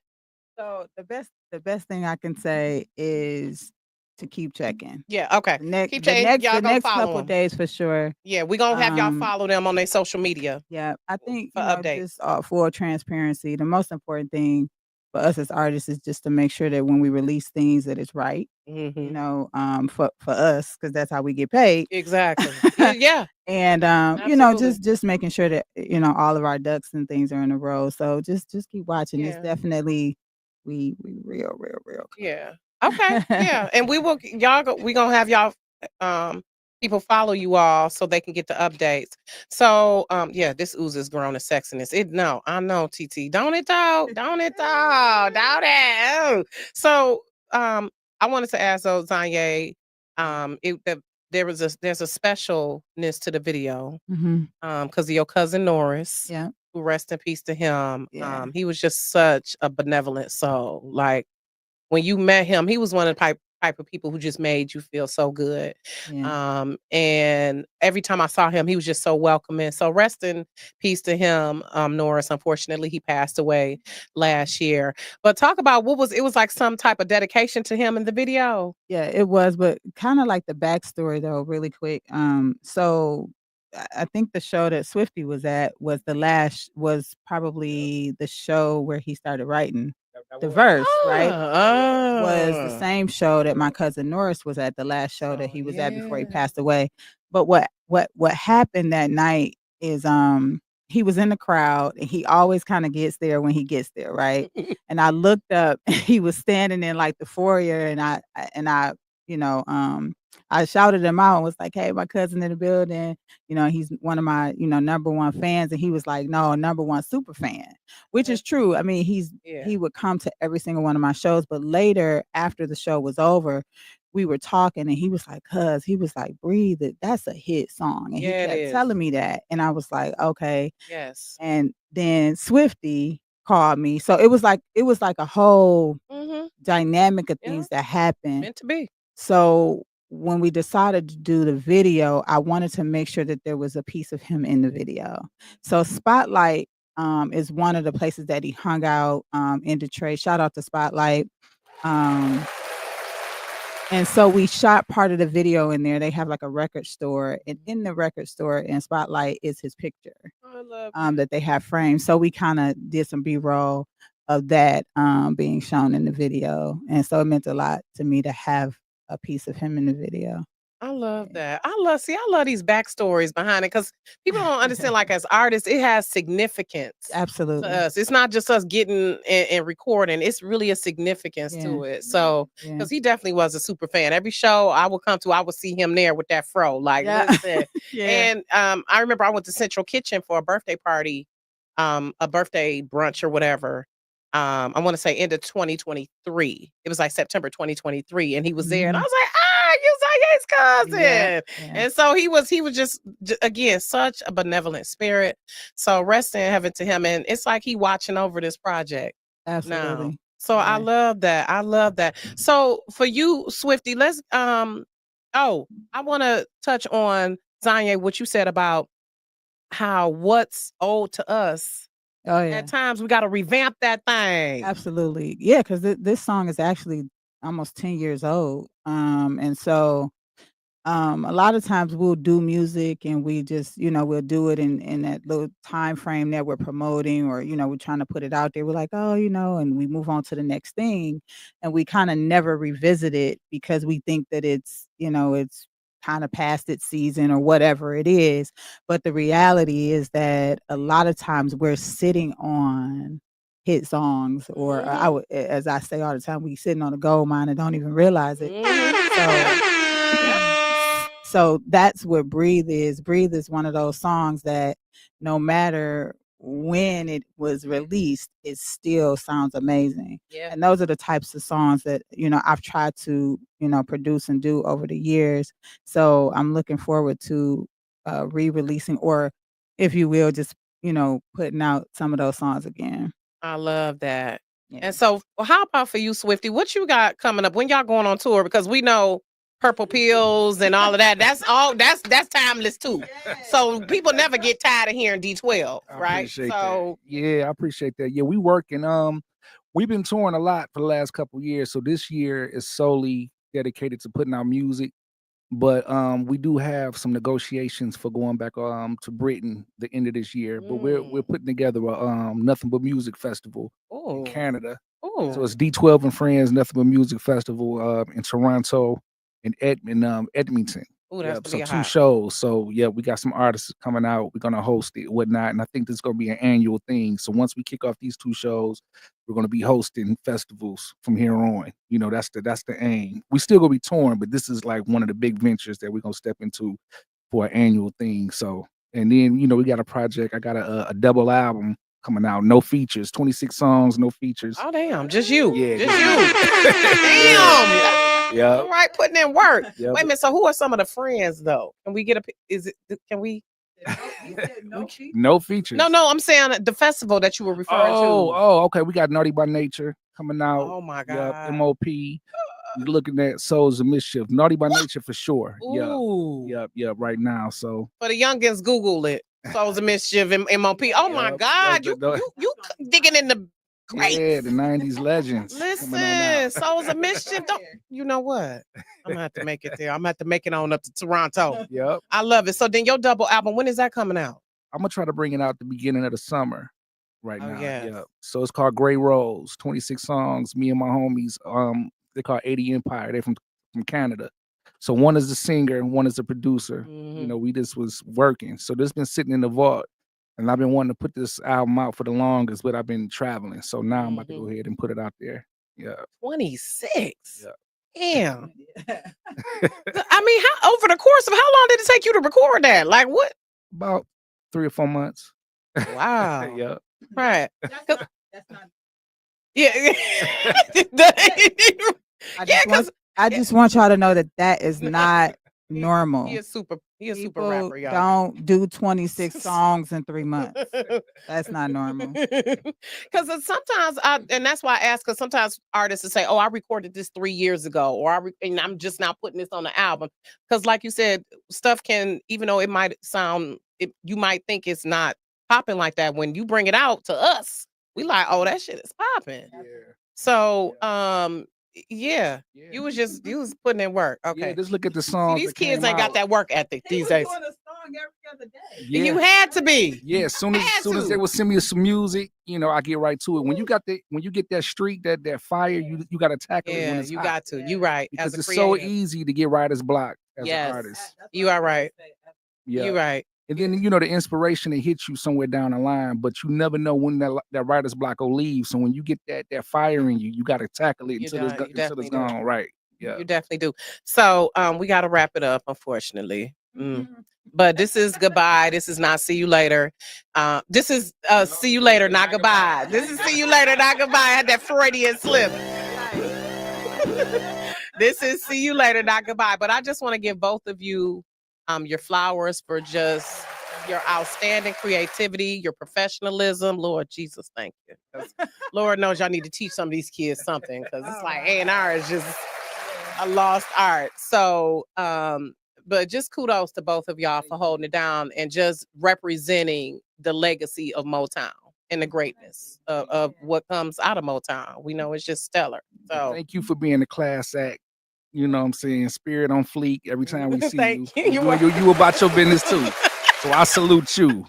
So the best thing I can say is to keep checking. Yeah, okay. Keep The checking. Y'all the go next follow couple them. days for sure. Yeah, we're going to have y'all Um, follow them on their social media. Yeah, I think, for updates. just full transparency. The most important thing for us as artists is just to make sure that when we release things that it's right. For us, because that's how we get paid. Exactly. Yeah. And Absolutely. just making sure that all of our ducks and things are in a row. So just keep watching. It's Yeah. definitely we real close. Yeah. Okay. Yeah. And we will we gonna have y'all people follow you all so they can get the updates. So yeah, this oozes grown to sexiness. I know, TT. Don't it though? Don't it though? Don't it? Oh. So I wanted to ask though, ZanYe, there's a specialness to the video. Mhm. Because of your cousin Norris. Yeah. Who rest in peace to him. Yeah. He was just such a benevolent soul. Like when you met him, he was one of the type of people who just made you feel so good. Yeah. And every time I saw him, he was just so welcoming. So rest in peace to him, Norris. Unfortunately, he passed away last year. But talk about it was like some type of dedication to him in the video. Yeah, it was, but kind of like the backstory though, really quick. So I think the show that Swifty was at was probably the show where he started writing the verse, right? Was the same show that my cousin Norris was at, the last show that he was at before he passed away. But what happened that night is he was in the crowd and he always kind of gets there when he gets there, right? And I looked up, he was standing in like the foyer and I I shouted him out and was like, "Hey, my cousin in the building. He's one of my, number one fans." And he was like, "No, number one super fan," which is true. I mean, he would come to every single one of my shows. But later, after the show was over, we were talking and he was like, he was like, "Breathe it. That's a hit song." And Yeah, he kept telling me that. And I was like, "Okay." Yes. And then Swifty called me. So it was like a whole dynamic of things that happened. Meant to be. So when we decided to do the video, I wanted to make sure that there was a piece of him in the video. So Spotlight is one of the places that he hung out in Detroit. Shout out to Spotlight. And so we shot part of the video in there. They have like a record store, and in the record store in Spotlight is his picture that they have framed. So we kind of did some B-roll of that being shown in the video. And so it meant a lot to me to have a piece of him in the video. I love that. I love these backstories behind it because people don't understand, like as artists, it has significance Absolutely. to us. It's not just us getting and recording. It's really a significance to it. So, because he definitely was a super fan. Every show I would come to, I would see him there with that fro. Like, listen. And I remember I went to Central Kitchen for a birthday party, a birthday brunch or whatever. I want to say end of 2023. It was like September 2023, and he was there, and I was like, you ZanYe's cousin. And so he was just again such a benevolent spirit. So rest in heaven to him, and it's like he watching over this project. Absolutely. Now. So I love that. I love that. So for you, Swifty, let's I want to touch on ZanYe, what you said about how what's owed to us Oh yeah. At times we got to revamp that thing. Absolutely. Yeah, because this song is actually almost 10 years old. And so a lot of times we'll do music and we just, we'll do it in that little time frame that we're promoting or, we're trying to put it out there. We're like, oh, and we move on to the next thing. And we kind of never revisit it because we think that it's kind of past its season or whatever it is. But the reality is that a lot of times we're sitting on hit songs or as I say all the time, we sitting on a gold mine and don't even realize it. So that's what Breathe is. Breathe is one of those songs that no matter when it was released, it still sounds amazing. Yeah. And those are the types of songs that, I've tried to, produce and do over the years. So I'm looking forward to re-releasing or, if you will, just, putting out some of those songs again. I love that. Yeah. And so how about for you, Swifty? What you got coming up? When y'all going on tour? Because we know Purple Pills and all of that. That's timeless too. So people never get tired of hearing D12, I right? appreciate So that. Yeah, I appreciate that. Yeah, we working. We've been touring a lot for the last couple of years. So this year is solely dedicated to putting out music. But we do have some negotiations for going back to Britain the end of this year. But we're putting together a Nothing But Music Festival in Canada. So it's D12 and Friends Nothing But Music Festival in Toronto and Edmonton. Ooh, that's So gonna be 2 hot. shows. So yeah, we got some artists coming out. We're gonna host it, whatnot. And I think this is gonna be an annual thing. So once we kick off these 2 shows, we're gonna be hosting festivals from here on. That's the aim. We still gonna be touring, but this is like one of the big ventures that we're gonna step into for an annual thing. So and then we got a project. I got a double album coming out, no features, 26 songs, no features. Oh damn, just you. Yeah, Just you. Damn. Yeah. All right, putting in work. Yep. Wait a minute. So who are some of the friends though? Can we get can we No features. No, I'm saying the festival that you were referring to. Oh, okay. We got Naughty by Nature coming out. Oh my Yep, God. MOP. You're looking at Souls of Mischief. Naughty by Nature for sure. Ooh. Yep, right now. So For the youngins, Google it. Souls of Mischief and MOP. Oh my Yep, God. those- You digging in the greats. yeah, the 90s legends. coming on out. Listen, Souls of Mischief. You know what? I'm gonna have to make it there. I'm gonna have to make it on up to Toronto. Yep. I love it. So then your double album, when is that coming out? I'm gonna try to bring it out the beginning of the summer right now. yes. Yep. So it's called Gray Rose, 26 songs. Me and my homies, they're called 80 Empire. They're from Canada. So one is the singer and one is the producer. We just was working. So this been sitting in the vault. And I've been wanting to put this album out for the longest, but I've been traveling. So now I'm about to go ahead and put it out there. Yeah. 26. Yeah. Damn. I mean, how over the course of how long did it take you to record that? Like what? About 3 or 4 months. Wow. Yeah. Right. That's not. Yeah. I just want y'all to know that is not normal. He a super People rapper, y'all. don't do 26 songs in 3 months. That's not normal. Because sometimes and that's why I ask, because sometimes artists will say, oh, I recorded this 3 years ago, or and I'm just now putting this on the album. Because like you said, stuff can, even though it might sound, you might think it's not popping like that, when you bring it out to us, we like, oh, that shit is popping. Yeah. So yeah. You was putting in work. Okay. Yeah, just look at the songs. See, these kids ain't got that work ethic these days. Doing a song every other day. Yeah. You had to be. Yeah, as soon as they would send me some music, I get right to it. When you get that streak, that fire, you got to tackle it. When Yeah, it's you hot. got to. You right. Because As a it's so creative. easy to get writer's block as Yes. an artist. You are right. Yeah. You right. And then the inspiration that hits you somewhere down the line, but you never know when that writer's block will leave. So when you get that fire in you, you got to tackle it until it's gone. Right. Yeah. You definitely do. So we got to wrap it up, unfortunately. But this is goodbye. This is not see you later. This is see you later, not goodbye. This is see you later, not goodbye. I had that Freudian slip. This is see you later, not goodbye. But I just want to give both of you your flowers for just your outstanding creativity, your professionalism. Lord Jesus, thank you. 'Cause Lord knows y'all need to teach some of these kids something, because it's like A&R is just a lost art. So, but just kudos to both of y'all for holding it down and just representing the legacy of Motown in the greatness of what comes out of Motown. We know it's just stellar. So Thank you for being a class act. You know what I'm saying? Spirit on fleek every time we see you. Thank you. You about your business too. So I salute you.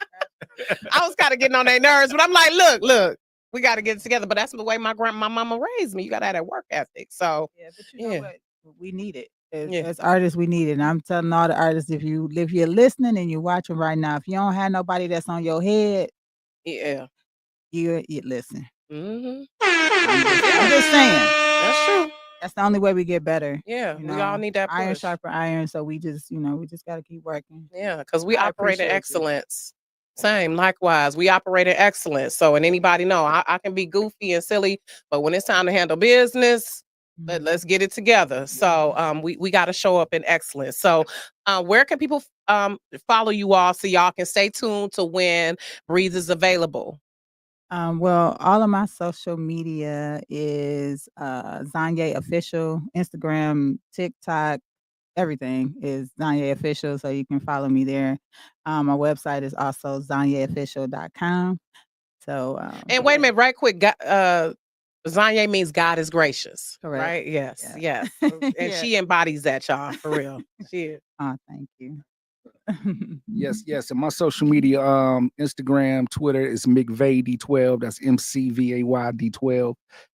I was kind of getting on their nerves, but I'm like, look, we got to get it together. But that's the way my mama raised me. You got to have that work ethic. So Yeah, but you know what? We need it. Yeah. As artists, we need it. And I'm telling all the artists, if you're listening and you're watching right now, if you don't have nobody that's on your head, yeah, you listen. Mm-hmm. I'm just saying. That's true. That's the only way we get better. Yeah, You we all need that iron push. sharper iron. So we just got to keep working. Yeah, because we I operate in appreciate you. excellence. Same, likewise. We operate in excellence. So, and anybody know, I can be goofy and silly, but when it's time to handle business, let's get it together. So, we got to show up in excellence. So, where can people follow you all so y'all can stay tuned to when Breathe is available? Well, all of my social media is ZanYe Official, Instagram, TikTok, everything is ZanYe Official, so you can follow me there. My website is also ZanYeOfficial.com. So, And wait a minute, right quick. ZanYe means God is gracious. Correct. Right? Yes, Yeah. yes. And Yeah. she embodies that, y'all, for real. She is. Oh, thank you. Yes. And my social media, Instagram, Twitter is McVay D12. That's MCVAY D12.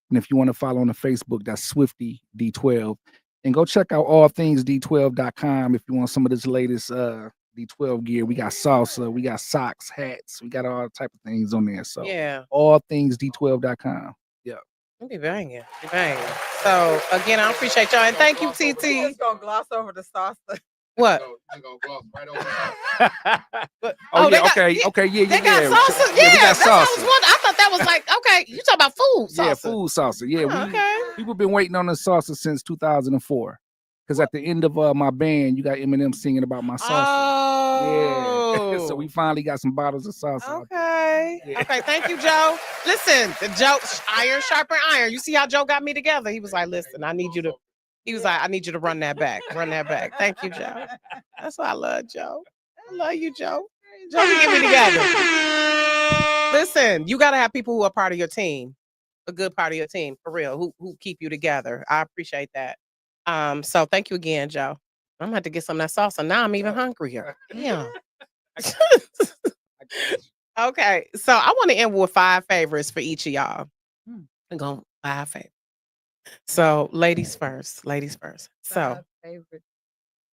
And if you want to follow on the Facebook, that's Swifty D12. And go check out allthingsd12.com if you want some of this latest D12 gear. We got salsa, we got socks, hats, we got all type of things on there. So Yeah. allthingsd12.com. Yeah. Be banging. So again, I appreciate y'all and thank you, TT. Just gonna gloss over the salsa. What? Oh, they yeah, got- okay, yeah. They got salsa. Yeah, we got that's what I was salsa. wondering. I thought that was like, okay, you talking about food salsa. Yeah, food salsa. Yeah, Oh, okay. people been waiting on the salsa since 2004. Because at the end of my band, you got Eminem singing about my salsa. Oh. Yeah. So we finally got some bottles of salsa. out there. Okay. Yeah. Okay. Thank you, Joe. Listen, the Joe, iron sharpen iron. You see how Joe got me together? He was like, listen, I need you to run that back. Run that back. Thank you, Joe. That's why I love Joe. I love you, Joe. Joe can get me together. Listen, you got to have people who are part of your team, a good part of your team, for real, who keep you together. I appreciate that. So thank you again, Joe. I'm gonna have to get some of that salsa. Now I'm even hungrier. Yeah. Okay, so I want to end with 5 favorites for each of y'all. I'm going 5 favorites. So ladies first. So Favorite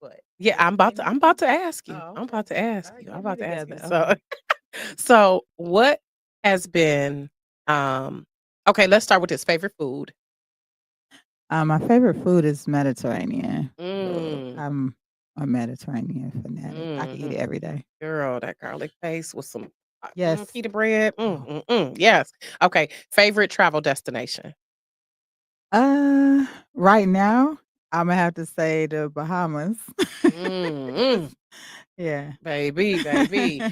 what? yeah, I'm about to ask you. Oh, I'm about to ask All right, you. get I'm me about to ask you. together. So what has been okay, let's start with this favorite food. My favorite food is Mediterranean. Mm. I'm a Mediterranean fanatic. I can eat Mhm. it every day. Girl, that garlic paste with some Yes. pita bread. Yes. Okay. Favorite travel destination. Right now, I'm gonna have to say the Bahamas. Yeah. Baby.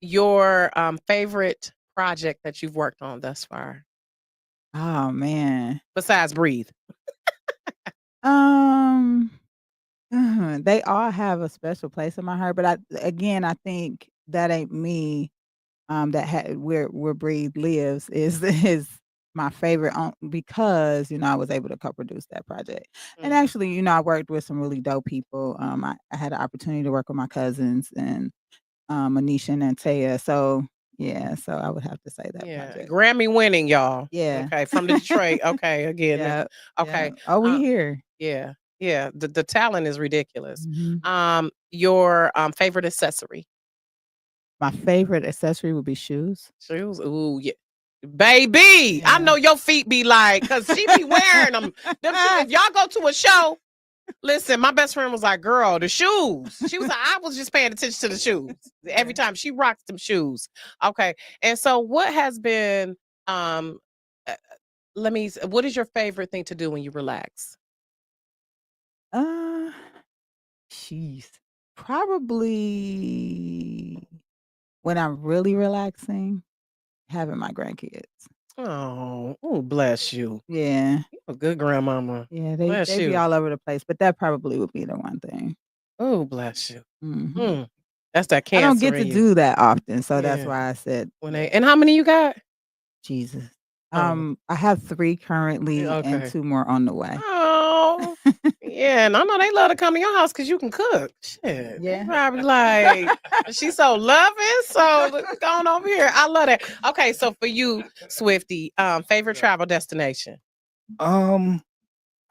Your favorite project that you've worked on thus far, Oh man. besides Breathe. They all have a special place in my heart, but I think that ain't me. Where Breathe lives is my favorite because I was able to co-produce that project. And actually, I worked with some really dope people. I had the opportunity to work with my cousins and Anisha and Antea. So yeah, so I would have to say that Yeah, project. Grammy winning, y'all. Yeah. Okay, from Detroit. Okay, again. Yeah. Okay. Yeah. Oh, we here. Yeah. Yeah. The talent is ridiculous. Mhm. Your favorite accessory. My favorite accessory would be shoes. Shoes. Ooh, yeah. Baby, I know your feet be like, because she be wearing them. If y'all go to a show, listen, my best friend was like, girl, the shoes. She was like, I was just paying attention to the shoes. Every time she rocks them shoes. Okay. And so what has been, what is your favorite thing to do when you relax? Jeez. Probably when I'm really relaxing, having my grandkids. Oh, bless you. Yeah. You a good grandmama. Yeah, Bless they be you. all over the place, but that probably would be the one thing. Oh, bless you. Mhm. That's that I cancer. don't get to in you. do that often, so that's Yeah. why I said When they, and how many you got? Jesus. Oh. I have 3 currently and Okay. 2 more on the way. Oh, yeah, and I know they love to come to your house because you can cook. Shit, Yeah. they probably like she's so loving. So going over here, I love that. Okay, so for you, Swifty, favorite travel destination? I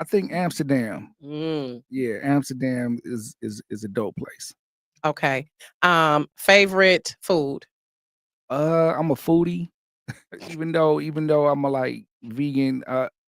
think Amsterdam. Mm, Yeah, Amsterdam is a dope place. okay, favorite food? I'm a foodie. even though I'm a like vegan,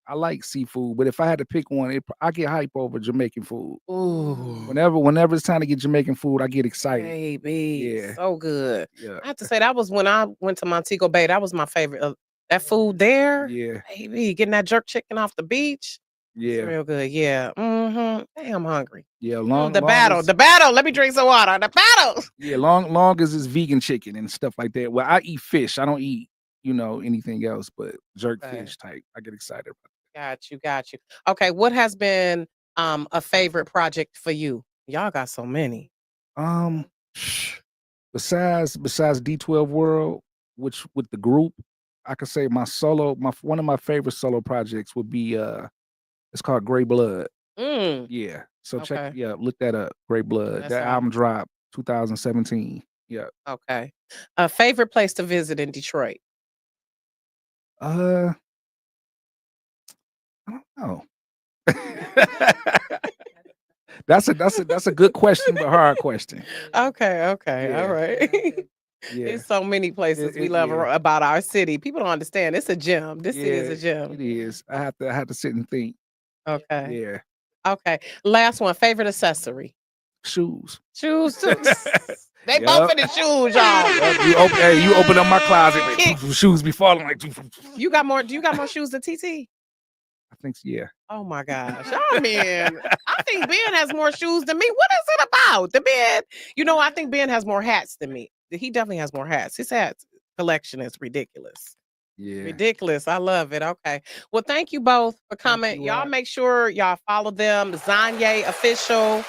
I like seafood. But if I had to pick one, I get hype over Jamaican food. Ooh, Whenever it's time to get Jamaican food, I get excited. baby, Yeah. so good. Yeah. I have to say that was when I went to Montego Bay. That was my favorite. That food there, Yeah. baby, getting that jerk chicken off the beach. It's Yeah. real good. Yeah. Mm-hmm. Damn, I'm hungry. Yeah. The battle. Let me drink some water. The battle. Yeah, long as it's vegan chicken and stuff like that. Well, I eat fish. I don't eat, anything else, but jerk Okay. fish type. I get excited about Got you. Okay, what has been a favorite project for you? Y'all got so many. it. Besides D12 World, which with the group, I could say one of my favorite solo projects would be it's called Gray Blood. Yeah. So Okay. look that up. Gray Blood. That's That album dropped 2017. Yeah. Okay. A favorite place to visit in Detroit? I don't know. That's a good question, but hard question. Okay. Yeah. All right. Yeah. There's so many places we love yeah. about our city. People don't understand. It's a gem. This city is a Yeah, gem. It is. I have to sit and think. Okay. Yeah. Okay. Last one. Favorite accessory? Shoes. Shoes too. They Yup. both in the shoes, y'all. You open up my closet, shoes be falling like. You got more? Do you got more shoes than TT? I think so, yeah. Oh my gosh. Oh man. I think Ben has more shoes than me. What is it about? The Ben, I think Ben has more hats than me. He definitely has more hats. His hats collection is ridiculous. Yeah. Ridiculous. I love it. Okay. Well, thank you both for coming. Y'all make sure y'all follow them. ZanYe Official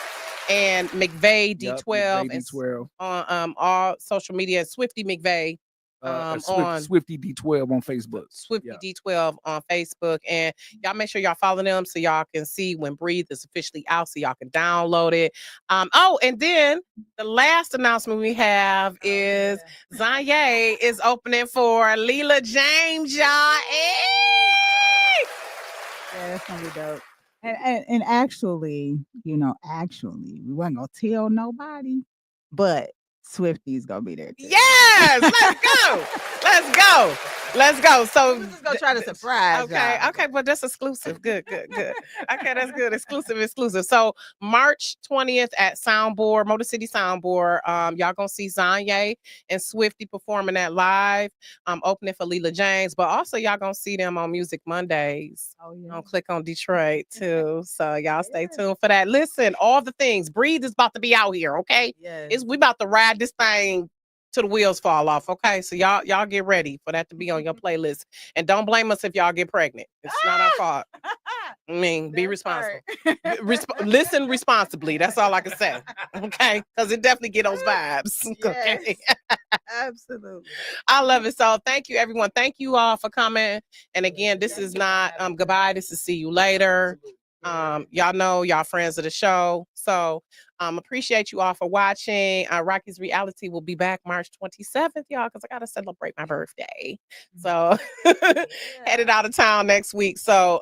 and McVay D12. McVay D12. On all social media. Swifty McVay. On Swifty D12 on Facebook. Swifty D12 on Facebook. And y'all make sure y'all follow them so y'all can see when Breathe is officially out so y'all can download it. And then the last announcement we have is ZanYe is opening for Leela James, y'all. Hey! Yeah, that's gonna be dope. And actually, we wasn't gonna tell nobody, but Swifty's gonna be there too. Yes, let's go. So just gonna try to surprise. Okay, but that's exclusive. Good. Okay, that's good. Exclusive. So March 20th at Motor City Soundboard. Y'all gonna see ZanYe and Swifty performing that live. Opening for Leela James, but also y'all gonna see them on Music Mondays. Oh yeah. Click on Detroit too. So y'all stay tuned for that. Listen, all the things. Breathe is about to be out here. Okay, we about to ride this thing till the wheels fall off. Okay, so y'all get ready for that to be on your playlist, and don't blame us if y'all get pregnant. It's not our fault. I mean, be responsible. Listen responsibly. That's all I can say. Okay, because it definitely get those vibes. Okay, Absolutely. I love it. So thank you, everyone. Thank you all for coming. And again, this is not goodbye. This is see you later. Y'all know y'all friends of the show. So appreciate you all for watching. Rocky's Reality will be back March 27th, y'all, because I gotta celebrate my birthday. So headed out of town next week. So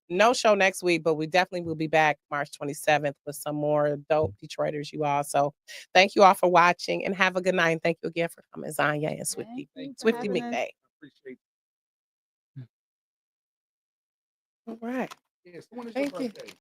no show next week, but we definitely will be back March 27th with some more dope Detroiters, you all. So thank you all for watching and have a good night. And thank you again for coming, ZanYe and Swifty. Swifty McVay. Appreciate All right. it. Yes, when is Thank your you. birthday?